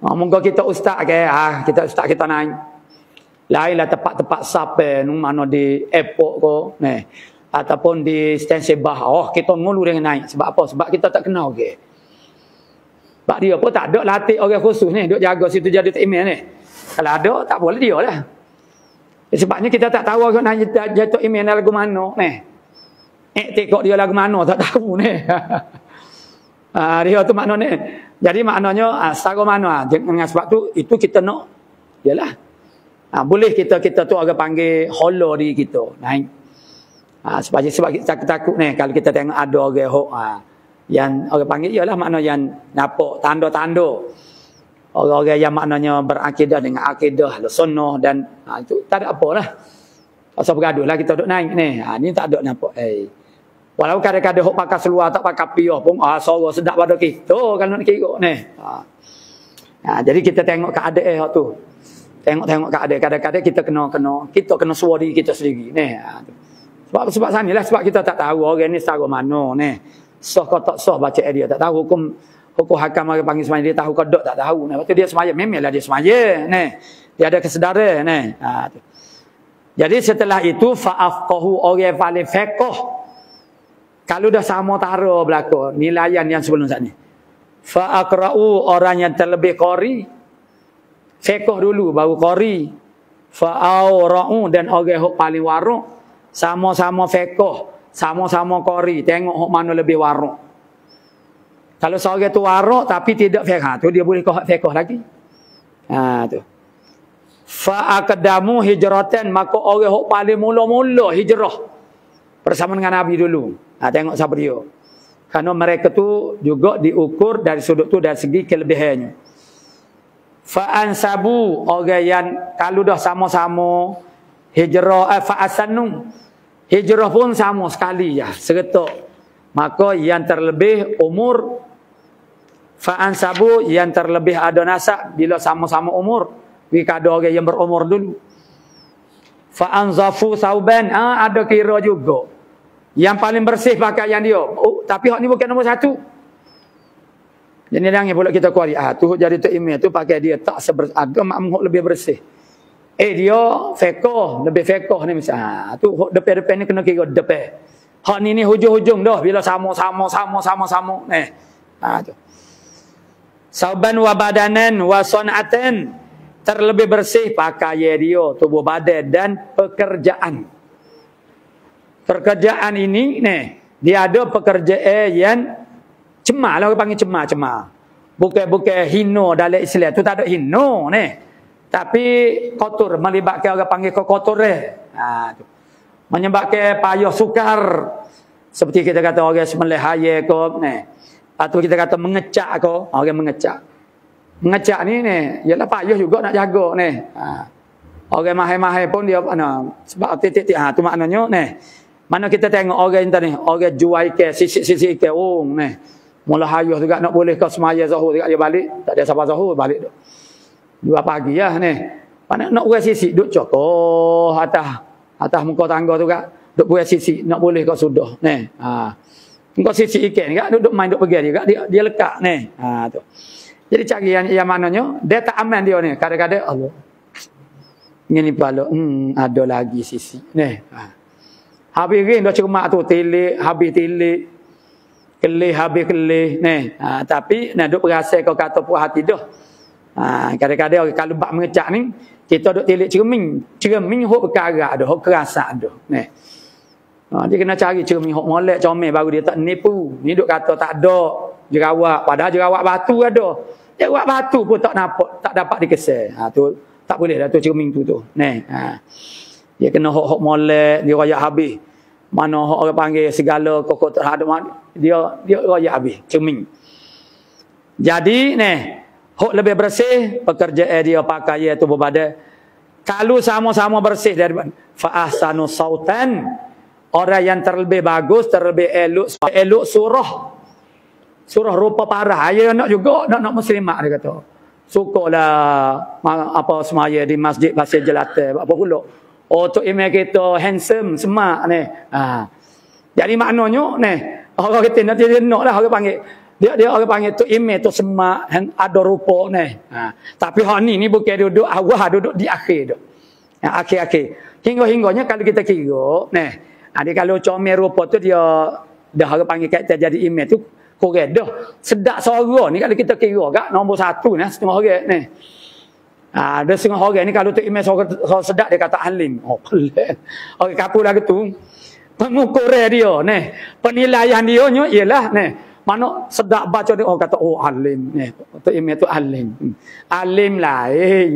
S1: Moga kita ustaz ke, kita ustaz kita naik. Lainlah tempat-tempat sampai, mana di airport ko, ataupun di stand sebah. Kita ngulu dengan naik. Sebab apa? Sebab kita tak kenal ke. Sebab dia pun tak ada latih orang khusus ni, duk jaga situ jadi tok imam ni. Kalau ada, tak boleh dia lah. Sebabnya kita tak tahu orang nak jatuh imam lagu mana tengok dia lagu mana tak tahu ni. Dia tu maknanya. Jadi maknanya secara mana dengan sebab tu itu kita nak yalah. Boleh kita tu orang panggil holo di kita naik. Sebab kita takut ni kalau kita tengok ada orang yang orang panggil ialah makna yang nampak tanda-tanda orang-orang yang maknanya berakidah dengan akidah sunnah dan itu tak ada apalah. Pasal bergaduh lah kita duk naik ni. Ni tak ada nampak. Walau kadang-kadang hok pakai seluar tak pakai piah pun suara sedap pada kita kalau nak kira ni. Jadi kita tengok keadaan hok tu. Tengok keadaan kadang-kadang kita kena suara diri kita sendiri ni. Sebab sanilah sebab kita tak tahu orang ni secara mana ni. Sah ke tak sah baca dia tak tahu hukum hakam orang panggil sembahyang dia tahu ke tak tahu. Lepas tu dia sembahyang memanglah dia sembahyang ni. Dia ada kesedaran ni. Jadi setelah itu fa'afqahu orang paling fiqh. Kalau dah sama tara berlaku nilaian yang sebelum saat ni. Fa'aqra'u orang yang terlebih qari. Fiqh dulu baru qari. Fa'awra'u dan orang yang paling waruk sama-sama fiqh. Sama-sama qari, tengok hok mana lebih waruk. Kalau seorang tu waruk tapi tidak fiqh, tu dia boleh kau fiqh lagi. Tu. Fa aqdamu hijratan, maka orang hok paling mula-mula hijrah bersama dengan Nabi dulu. Tengok siapa dia. Karena mereka tu juga diukur dari sudut tu dari segi kelebihannya. Fa ansabu orang yang kalau dah sama-sama hijrah fa asanu hijrah pun sama sekali ya, seretak. Maka yang terlebih umur fa'an sabu yang terlebih ada nasab bila sama-sama umur. Jika ada orang yang berumur dulu. Fa'an zafu sauban ada kira juga. Yang paling bersih pakaian dia. Tapi hak ni bukan nombor satu. Jadi yang pula kita kuari tu jadi tu imam tu pakai dia tak agama lebih bersih. Dia fiqh, lebih fiqh ni misalnya. Tu depan-depan ni kena kira depan. Hak ni hujung-hujung dah bila sama-sama. Tu. Sauban wa badanan wa sun'atan. Terlebih bersih pakaian dia, tubuh badan dan pekerjaan. Pekerjaan ini dia ada pekerjaan yang cemah lah orang panggil cemah. Bukan hino dalam Islam tu tak ada hino ni. Tapi kotor, melibatkan orang panggil kotor tu. Menyebabkan payah sukar. Seperti kita kata orang sembelih haya ke atau kita kata mengecak ke, orang mengecak. Mengecak ni ialah payah juga nak jaga ni. Orang mahal-mahal pun dia sebab titik-titik tu maknanya mana kita tengok orang tadi orang jual ikan sisi-sisi ikan mula hayuh juga nak boleh ke semaya Zuhur juga dia balik, tak ada siapa Zuhur balik tu. 2 pagi lah ni. Mana nak buat sisi duk cokoh atas muka tangga tu kak. Duk buat sisi nak boleh kau sudah ni. Engkau sisi ikan kak duk main duk pergi dia dia lekat ni. Tu. Jadi cari yang mananya dia tak aman dia ni. Kadang-kadang Allah. Ini pala ada lagi sisi ni. Habis ring dah cermak tu, tilik, habis tilik. Kelih, habis kelih. Tapi, duk berasa kau kata puas hati dah. Kadang-kadang kalau bak mengecak ni, kita duk tilik cermin. Cermin hok berkarat dah, hok kerasak dah. Dia kena cari cermin hok molek, comel, baru dia tak nipu. Ni duk kata tak ada jerawat. Padahal jerawat batu ada. Jerawat batu pun tak nampak, tak dapat dikesal. Tu tak boleh dah tu cermin tu. Dia kena hok molek, dia royak habis. Mana orang panggil segala kokok terhadap dia royak habis cermin. Jadi hok lebih bersih pekerjaan dia pakai tu berbada. Kalau sama-sama bersih dari fa ahsanu sautan, orang yang terlebih bagus, terlebih elok surah rupa parah. Dia nak juga nak muslimat dia kata. Sukalah apa semaya di masjid Pasir Jelata apa pula. Oh tu email kita handsome semak ni. Jadi maknanya orang kita nanti dia nak lah orang panggil. Dia orang panggil tu email tu semak ada rupa ni. Tapi hak ni bukan duduk awal, duduk di akhir dah. Akhir-akhir. Hingga-hingganya kalau kita kira dia kalau comel rupa tu dia dah orang panggil kita jadi email tu korek dah. Sedap suara ni kalau kita kira kat nombor 1 ni setengah orang ni. Ada setengah orang ni kalau tu email suara sedap dia kata alim. Oh pelik. Orang kapu lagu tu. Pengukuran dia penilaian dia ialah mana sedap baca dia kata alim tu email tu alim. Alim lain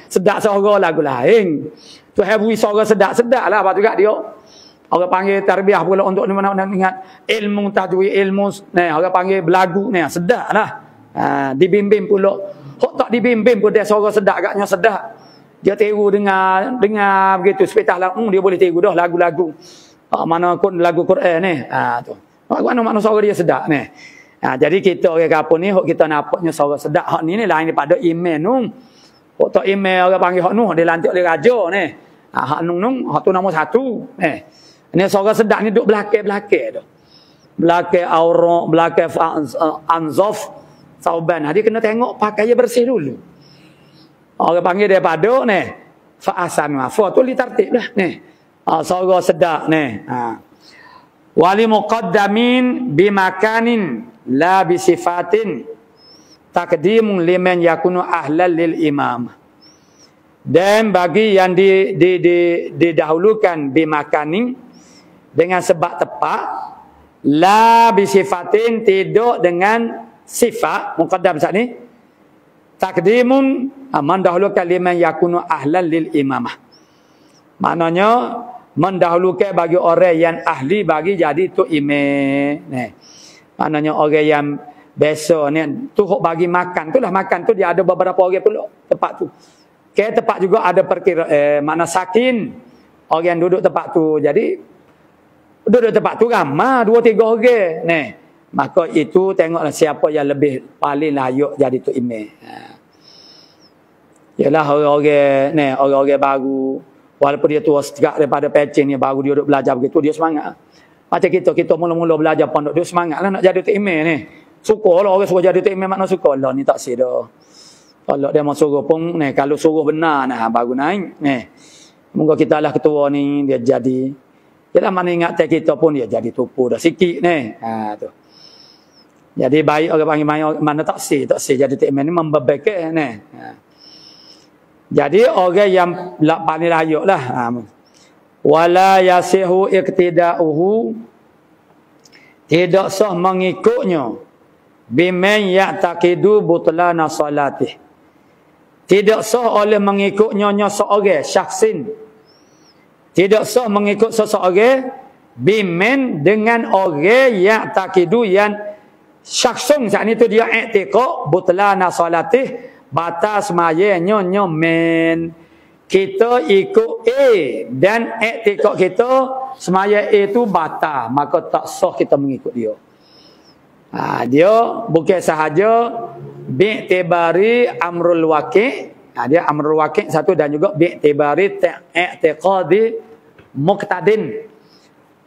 S1: sedap suara lagu lain. Tu habis suara sedap-sedap lah apa juga dia. Orang panggil tarbiyah pula untuk mana nak ingat ilmu tajwid ilmu orang panggil belagu sedap lah. Dibimbing pula. Kok tak dibimbing pun dia suara sedap agaknya sedap. Dia tiru dengar begitu sepetah lagu dia boleh tiru dah lagu-lagu. Mana pun lagu Quran tu. Mana suara dia sedap jadi kita orang kapur ni hok kita nampaknya suara sedap. Hak ni lain daripada email nu. Hok tak email orang panggil hak nu dia lantik oleh raja hak nung hak tu nombor 1 Ini suara sedap ni duk belakang-belakang tu. Belakang aurat, belakang anzaf, sauban. Dia kena tengok pakaian bersih dulu. Orang panggil daripada fa'asan fa tu li tertib lah suara sedap wali muqaddamin bimakanin la bisifatin taqdimun liman yakunu ahlan lil imam. Dan bagi yang didahulukan bimakanin dengan sebab tepat, la bisifatin tidak dengan sifat muqaddam saat ni. Takdimun mendahulukan liman yakunu ahlan lil imamah. Maknanya mendahulukan bagi orang yang ahli bagi jadi tu imam. Maknanya orang yang biasa ni tu hok bagi makan tu lah, makan tu dia ada beberapa orang pula tempat tu. Tempat juga ada perkira makna sakin orang yang duduk tempat tu. Jadi duduk tempat tu ramai 2-3 orang maka itu tengoklah siapa yang lebih paling layak jadi tu imam. Yalah orang-orang baru walaupun dia tua segak daripada pecing ni baru dia duduk belajar begitu dia semangat. Macam kita mula-mula belajar pondok dia semangatlah nak jadi tu imam ni. Sukalah orang suruh jadi tu imam makna sukalah ni tak sih dah. Kalau dia mau suruh pun kalau suruh benar baru naik moga kita lah ketua ni dia jadi. Yalah mana ingat kita pun dia jadi tupu dah sikit tu. Jadi baik orang panggil mana tak sih jadi tu imam ni membebakan Jadi orang yang paling layak lah. Wala yasihu iqtida'uhu, tidak sah mengikutnya biman ya'taqidu butlana salatih. Tidak sah oleh mengikutnya seorang syaksin. Tidak sah mengikut seseorang biman dengan orang ya'taqidu yang syaksun saat itu dia i'tiqad butlana salatih, batas semayanya men. Kita ikut A dan i'tiqad kita semaya A itu batal, maka tak sah kita mengikut dia. Dia bukan sahaja bi'tibari amrul waqi', dia amrul waqi' satu dan juga bi'tibari i'tiqadi muqtadin.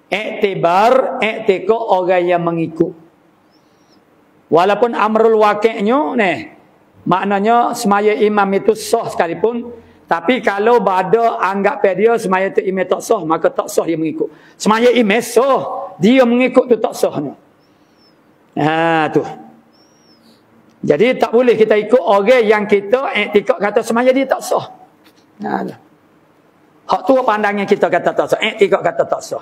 S1: I'tiqad orang yang mengikut. Walaupun amrul waqi'-nya maknanya semaya imam itu sah sekalipun, Tapi kalau bada anggap dia semaya tu imam tak sah, maka tak sah dia mengikut. Semaya imam sah, dia mengikut tu tak sahnya. Tu. Jadi tak boleh kita ikut orang yang kita iktikad kata semaya dia tak sah. Hak tu pandangan kita kata tak sah, iktikad kata tak sah.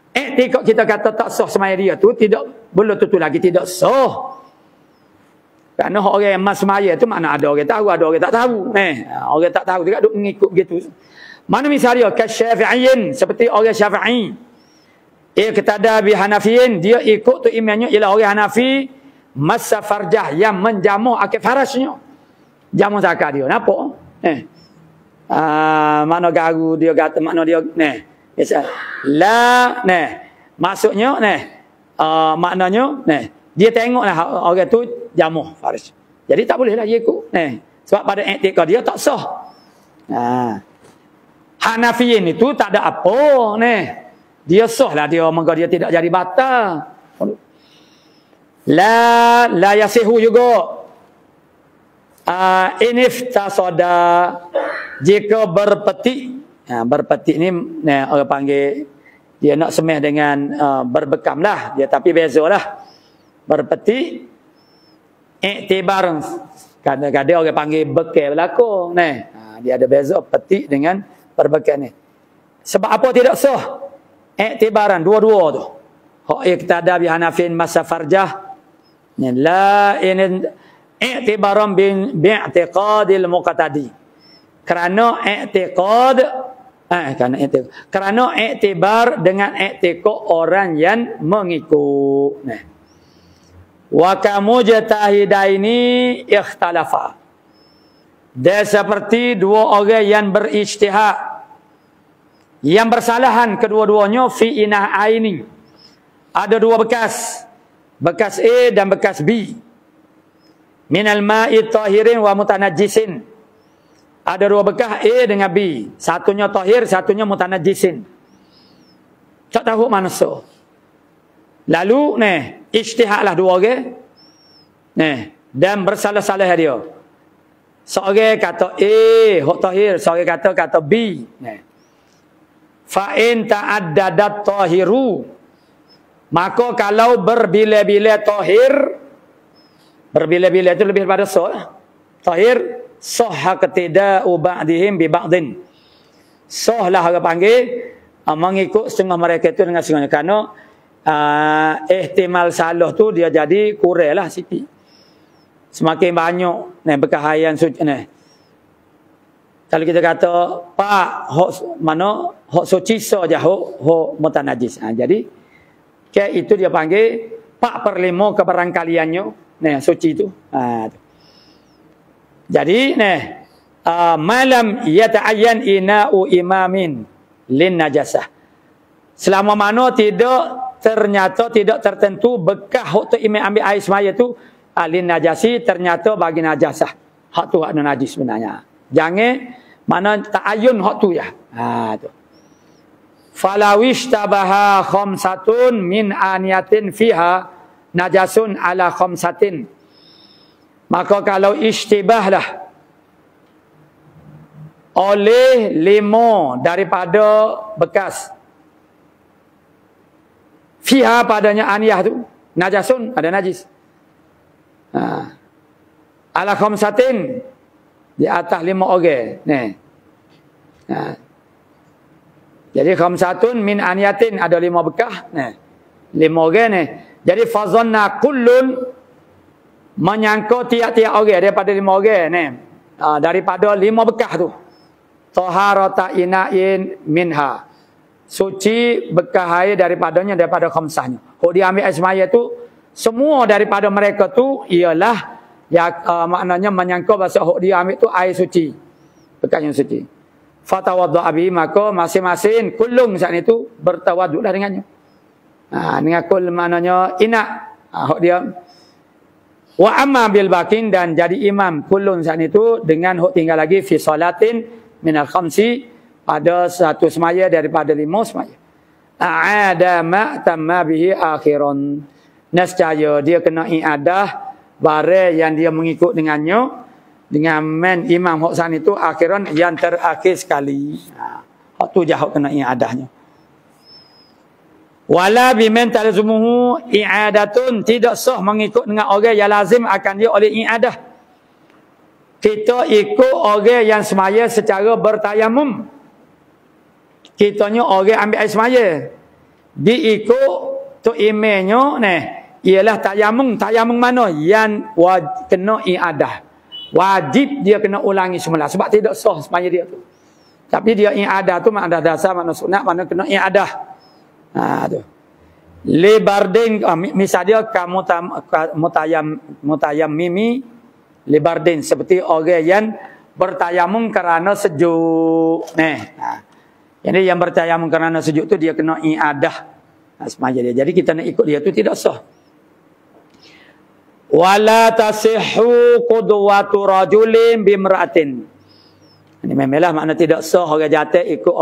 S1: Iktikad kita kata tak sah semaya dia tu tidak belum tentu lagi tidak sah. Kerana orang yang mas semaya tu mana ada orang tahu, ada orang tak tahu. Orang tak tahu juga duk mengikut gitu. Mana misalnya kasyafi'in, seperti orang Syafi'i. Iqtada bi Hanafiyin, dia ikut tu imamnya ialah orang Hanafi masa farjah yang menjamu akil farasnya. Jamu zakar dia. Nampak? Mana garu dia kata makna dia la maksudnya maknanya dia tengoklah orang tu jamuh faraj. Jadi tak bolehlah dia ikut. Sebab pada i'tikad dia tak sah. Hanafiyin itu tak ada apa dia sahlah dia maka dia tidak jadi batal. La yasihu juga. Iniftasada jika berpetik. Berpetik ni orang panggil dia nak semeh dengan berbekam lah dia, tapi bezalah. Berpetik iktibar kadang-kadang orang panggil bekal berlaku dia ada beza petik dengan berbekal ni. Sebab apa tidak sah? Iktibaran dua-dua tu. Hak iqtada bi Hanafin masa farjah la in i'tibaran bi'tiqadil muqtadi. Kerana i'tiqad kerana i'tibar dengan i'tiqad orang yang mengikut. Wa kamujtahidaini ikhtalafa. Dia seperti dua orang yang berijtihad yang bersalahan kedua-duanya fi ina'aini. Ada dua bekas. Bekas A dan bekas B. Minal ma'i tahirin wa mutanajjisin. Ada dua bekas A dengan B. Satunya tahir, satunya mutanajjisin. Tak tahu mana so. Lalu ijtihadlah dua orang. Dan bersalah-salah dia. Seorang kata A, hak tahir, seorang kata B. Fa in ta'addadat tahiru. Maka kalau berbila-bila tahir, berbila-bila itu lebih daripada sah. Tahir sahha ketida'u ba'dihim bi ba'din. Sahlah orang panggil mengikut setengah mereka itu dengan setengahnya. Kerana ihtimal salah tu dia jadi kurang lah sikit. Semakin banyak berkahayan suci kalau kita kata pak hak suci saja hak mutanajis. Jadi itu dia panggil 4/5 kebarangkaliannya suci itu. Jadi malam yata'ayyan ina'u imamin lin najasah. Selama mana ternyata tidak tertentu bekas hak tu imam ambil air semaya tu lin najasi, ternyata bagi najasah. Hak tu hak najis sebenarnya. Jangan mana ta'ayyun hak tu ya. Tu. Falawish tabaha khamsatun min aniyatin fiha najasun ala khamsatin. Maka kalau ishtibahlah oleh 5 daripada bekas fiha padanya aniyah tu najasun, ada najis. Ala khamsatin di atas 5 orang. Jadi khamsatun min aniyatin ada 5 bekas. 5 orang ni. Jadi fazanna kullun menyangka tiap-tiap orang daripada 5 orang ni. Daripada 5 bekas tu. Taharata ina'in minha. Suci bekas air daripadanya daripada khamsahnya. Kalau dia ambil air semaya tu semua daripada mereka tu ialah maknanya menyangka bahasa hok dia ambil tu air suci. Bekas yang suci. Fatawaddu'a bihi, maka masing-masing kullung saat itu bertawaddu'lah dengannya. Dengan kul maknanya ina. Hok dia. Wa amma bil bakin, dan jadi imam kullun saat itu dengan hok tinggal lagi fi salatin minal khamsi, pada satu semaya daripada 5 semaya. A'ada ma tamma bihi akhiran. Nescaya dia kena iadah barang yang dia mengikut dengannya dengan men imam hok san itu akhiran yang terakhir sekali. Hok tu je hok kena i'adahnya. Wala biman talzumuhu i'adatun, tidak sah mengikut dengan orang yang lazim akan dia oleh i'adah. Kita ikut orang yang semaya secara bertayamum. Kitanya orang ambil air semaya. Diikut tu imamnya ni ialah tayamum. Tayamum mana yang kena i'adah. Wajib dia kena ulangi semula sebab tidak sah semaya dia tu. Tapi dia i'adah tu makna dasar, makna sunat, makna kena i'adah. Tu. Libardin misalnya kamu mutayam mimi libardin seperti orang yang bertayamum kerana sejuk. Jadi yang bertayamum kerana sejuk tu dia kena i'adah semaya dia. Jadi kita nak ikut dia tu tidak sah. Wala tasihhu qudwatu rajulin bimra'atin. Ini memanglah makna tidak sah orang jatuh ikut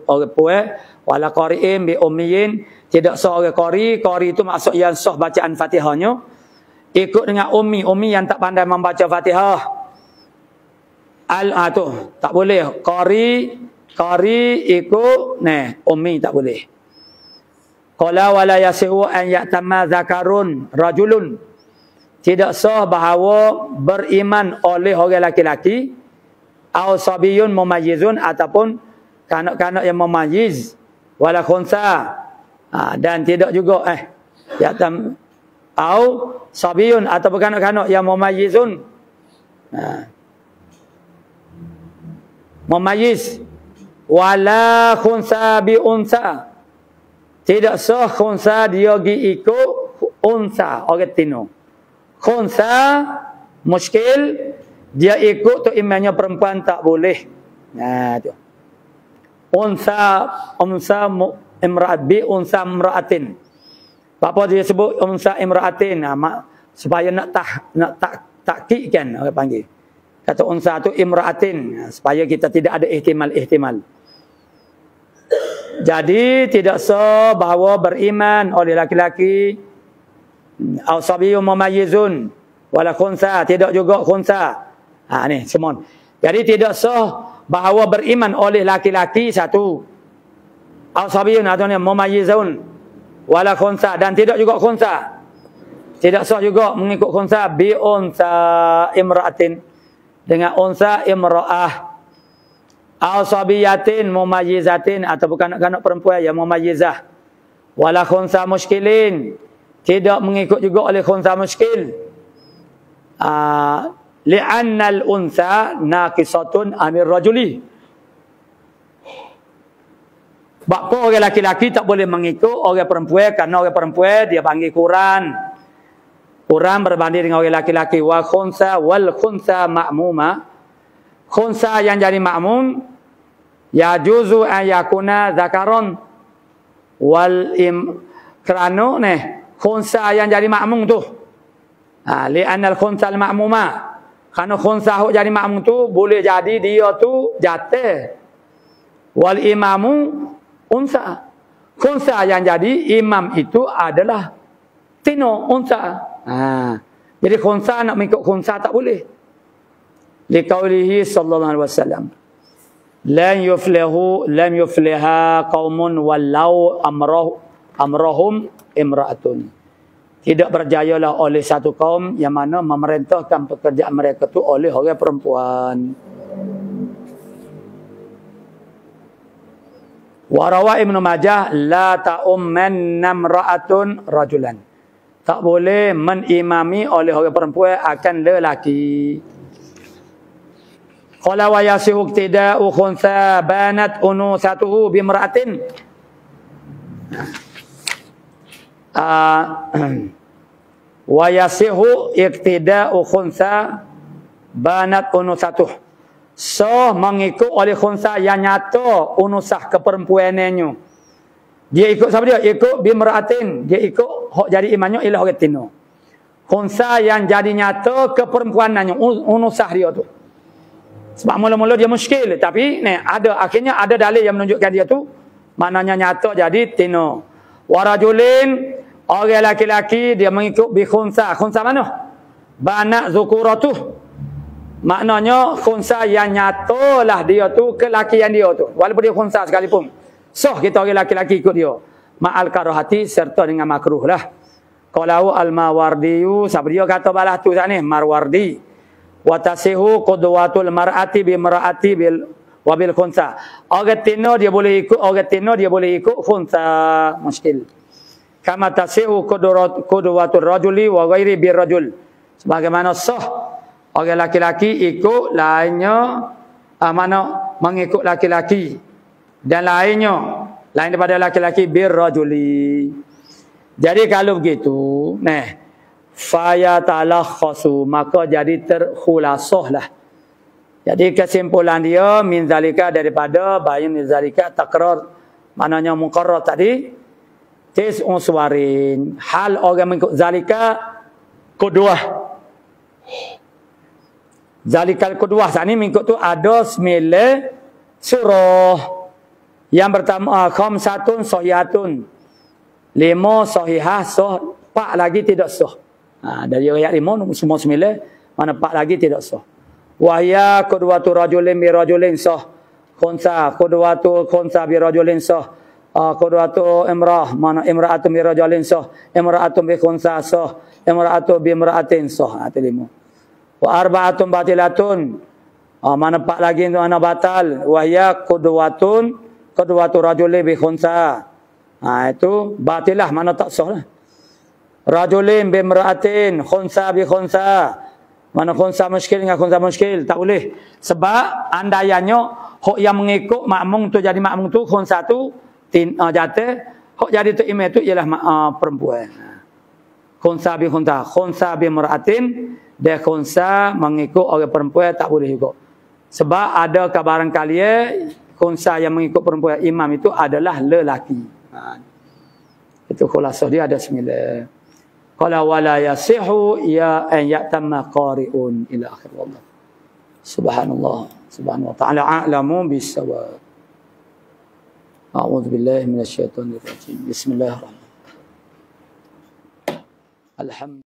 S1: orang puas. Wala qari'in bi ummiyin, tidak sah orang qari. Qari itu maksud yang sah bacaan Fatihahnya. Ikut dengan ummi yang tak pandai membaca Fatihah. Tu tak boleh. Qari ikut ummi tak boleh. Qala wala yasihu an ya'tamma zakarun rajulun. Tidak sah bahawa beriman oleh orang laki-laki au sabiyun mumayyizun ataupun kanak-kanak yang mumayyiz wala khunsa, dan tidak juga yatam au sabiyun ataupun kanak-kanak yang mumayyizun, mumayyiz wala khunsa bi unsa. Tidak sah khunsa dia gi ikut unsa orang tino. Khunsa muskil dia ikut tu imamnya perempuan tak boleh. Tu. Unsa imra'at bi unsa imra'atin. Apa dia sebut unsa imra'atin? Supaya nak takkikkan orang panggil. Kata unsa tu imra'atin supaya kita tidak ada ihtimal. Jadi tidak sah bahawa beriman oleh laki-laki au sabiyyun mumayyizun wala khunsa, tidak juga khunsa. Ni semua. Jadi tidak sah bahawa beriman oleh laki-laki satu. Au sabiyyun atau mumayyizun wala khunsa, dan tidak juga khunsa. Tidak sah juga mengikut khunsa bi unsa imra'atin, dengan unsa imra'ah. Au sabiyatin mumayyizatin, atau kanak-kanak perempuan yang mumayyizah. Wala khunsa muskilin, tidak mengikut juga oleh khunsa muskil. Li'anna al-unsa naqisatun anir rajuli. Bapa orang laki-laki tak boleh mengikut orang perempuan, kerana orang perempuan dia panggil Quran berbanding dengan orang laki-laki. Wa khunsa wal khunsa ma'muma. Khunsa yang jadi makmum ya juzu an yakuna zakaron kerana khunsa yang jadi makmum tu li'anna al-khunsa al-ma'muma, kerana khunsa jadi makmum tu boleh jadi dia tu jatuh. Wal imamu unsa, khunsa yang jadi imam itu adalah tino unsa. Jadi khunsa nak mengikut khunsa tak boleh. Liqaulihi sallallahu alaihi wasallam, lam yufliha qaumun wallau amrahum imra'atun. Tidak berjayalah oleh satu kaum yang mana memerintahkan pekerjaan mereka tu oleh orang perempuan. Warawa Ibnu Majah la ta'umman imra'atun rajulan. Tak boleh menimami oleh orang perempuan akan lelaki. Qala wa yasihu iktida'u khunsa banat unusatuhu bimra'atin. Wa yasihu iktida'u khunsa banat unusatuh. So mengikut oleh khunsa yang nyata unusah keperempuanannya. Dia ikut siapa dia? Ikut bimra'atin. Dia ikut hak jadi imannya ialah orang tino. Khunsa yang jadi nyata keperempuanannya, unusah dia tu. Sebab mula-mula dia muskil, tapi akhirnya ada dalil yang menunjukkan dia tu maknanya nyata jadi tino. Warajulin, orang laki-laki dia mengikut bi khunsa. Khunsa mana? Banak zukuratuh. Maknanya khunsa yang nyatalah dia tu kelakian dia tu. Walaupun dia khunsa sekalipun. Sah kita orang laki-laki ikut dia. Ma'al karahati serta dengan makruh lah. Qalau al-Mawardiyu, siapa dia kata balas tu sat ni? Marwardi. Wa tasihu qudwatul mar'ati bi mar'ati bil wabil khunsa. Orang tino dia boleh ikut, orang tino dia boleh ikut khunsa. Muskil. Kama tasihu qudwatul rajuli wa ghairi bir rajul. Sebagaimana sah orang laki-laki ikut lainnya mana mengikut laki-laki dan lainnya lain daripada laki-laki bir rajuli. Jadi kalau begitu, faya talakhasu, maka jadi terkhulasahlah. Jadi kesimpulan dia min zalika daripada bayin zalika takrar, maknanya muqarrar tadi tis'un suwarin. Hal orang mengikut zalika qudwah. Zalikal qudwah sani mengikut tu ada 9 surah. Yang pertama khamsatun sahihатun. 5 sahihah sah, 4 lagi tidak sah. Dari ayat 5 semua 9, mana 4 lagi tidak sah. Wa ya qudwatu rajulin bi rajulin sah. Khunsa qudwatu khunsa bi rajulin sah. Qudwatu imrah, mana imra'atun bi rajulin sah. Imra'atun bi khunsa sah. Imra'atu bi imra'atin sah. Itu 5. Wa arba'atun batilatun. Mana 4 lagi itu ana batal. Wa ya qudwatu rajulin bi khunsa. Itu batilah, mana tak sah lah. Rajulin bi imra'atin, khunsa bi khunsa. Mana khunsa muskil dengan khunsa muskil, tak boleh. Sebab andaiannya hok yang mengikut makmum tu jadi makmum tu khunsa tu jatuh, hok jadi tu imam tu ialah perempuan. Khunsa bi khunsa, khunsa bi imra'atin, dia khunsa mengikut orang perempuan tak boleh juga. Sebab ada kabaran kalian khunsa yang mengikut perempuan imam itu adalah lelaki. Itu khulasah dia ada 9. Qala wala yasihu ya an ya'tamma qari'un ila akhir wallah. Subhanallah. Subhanahu wa ta'ala a'lamu bis-shawab. A'udzu billahi minasyaitonir rajim. Bismillahirrahmanirrahim. Alhamdulillah.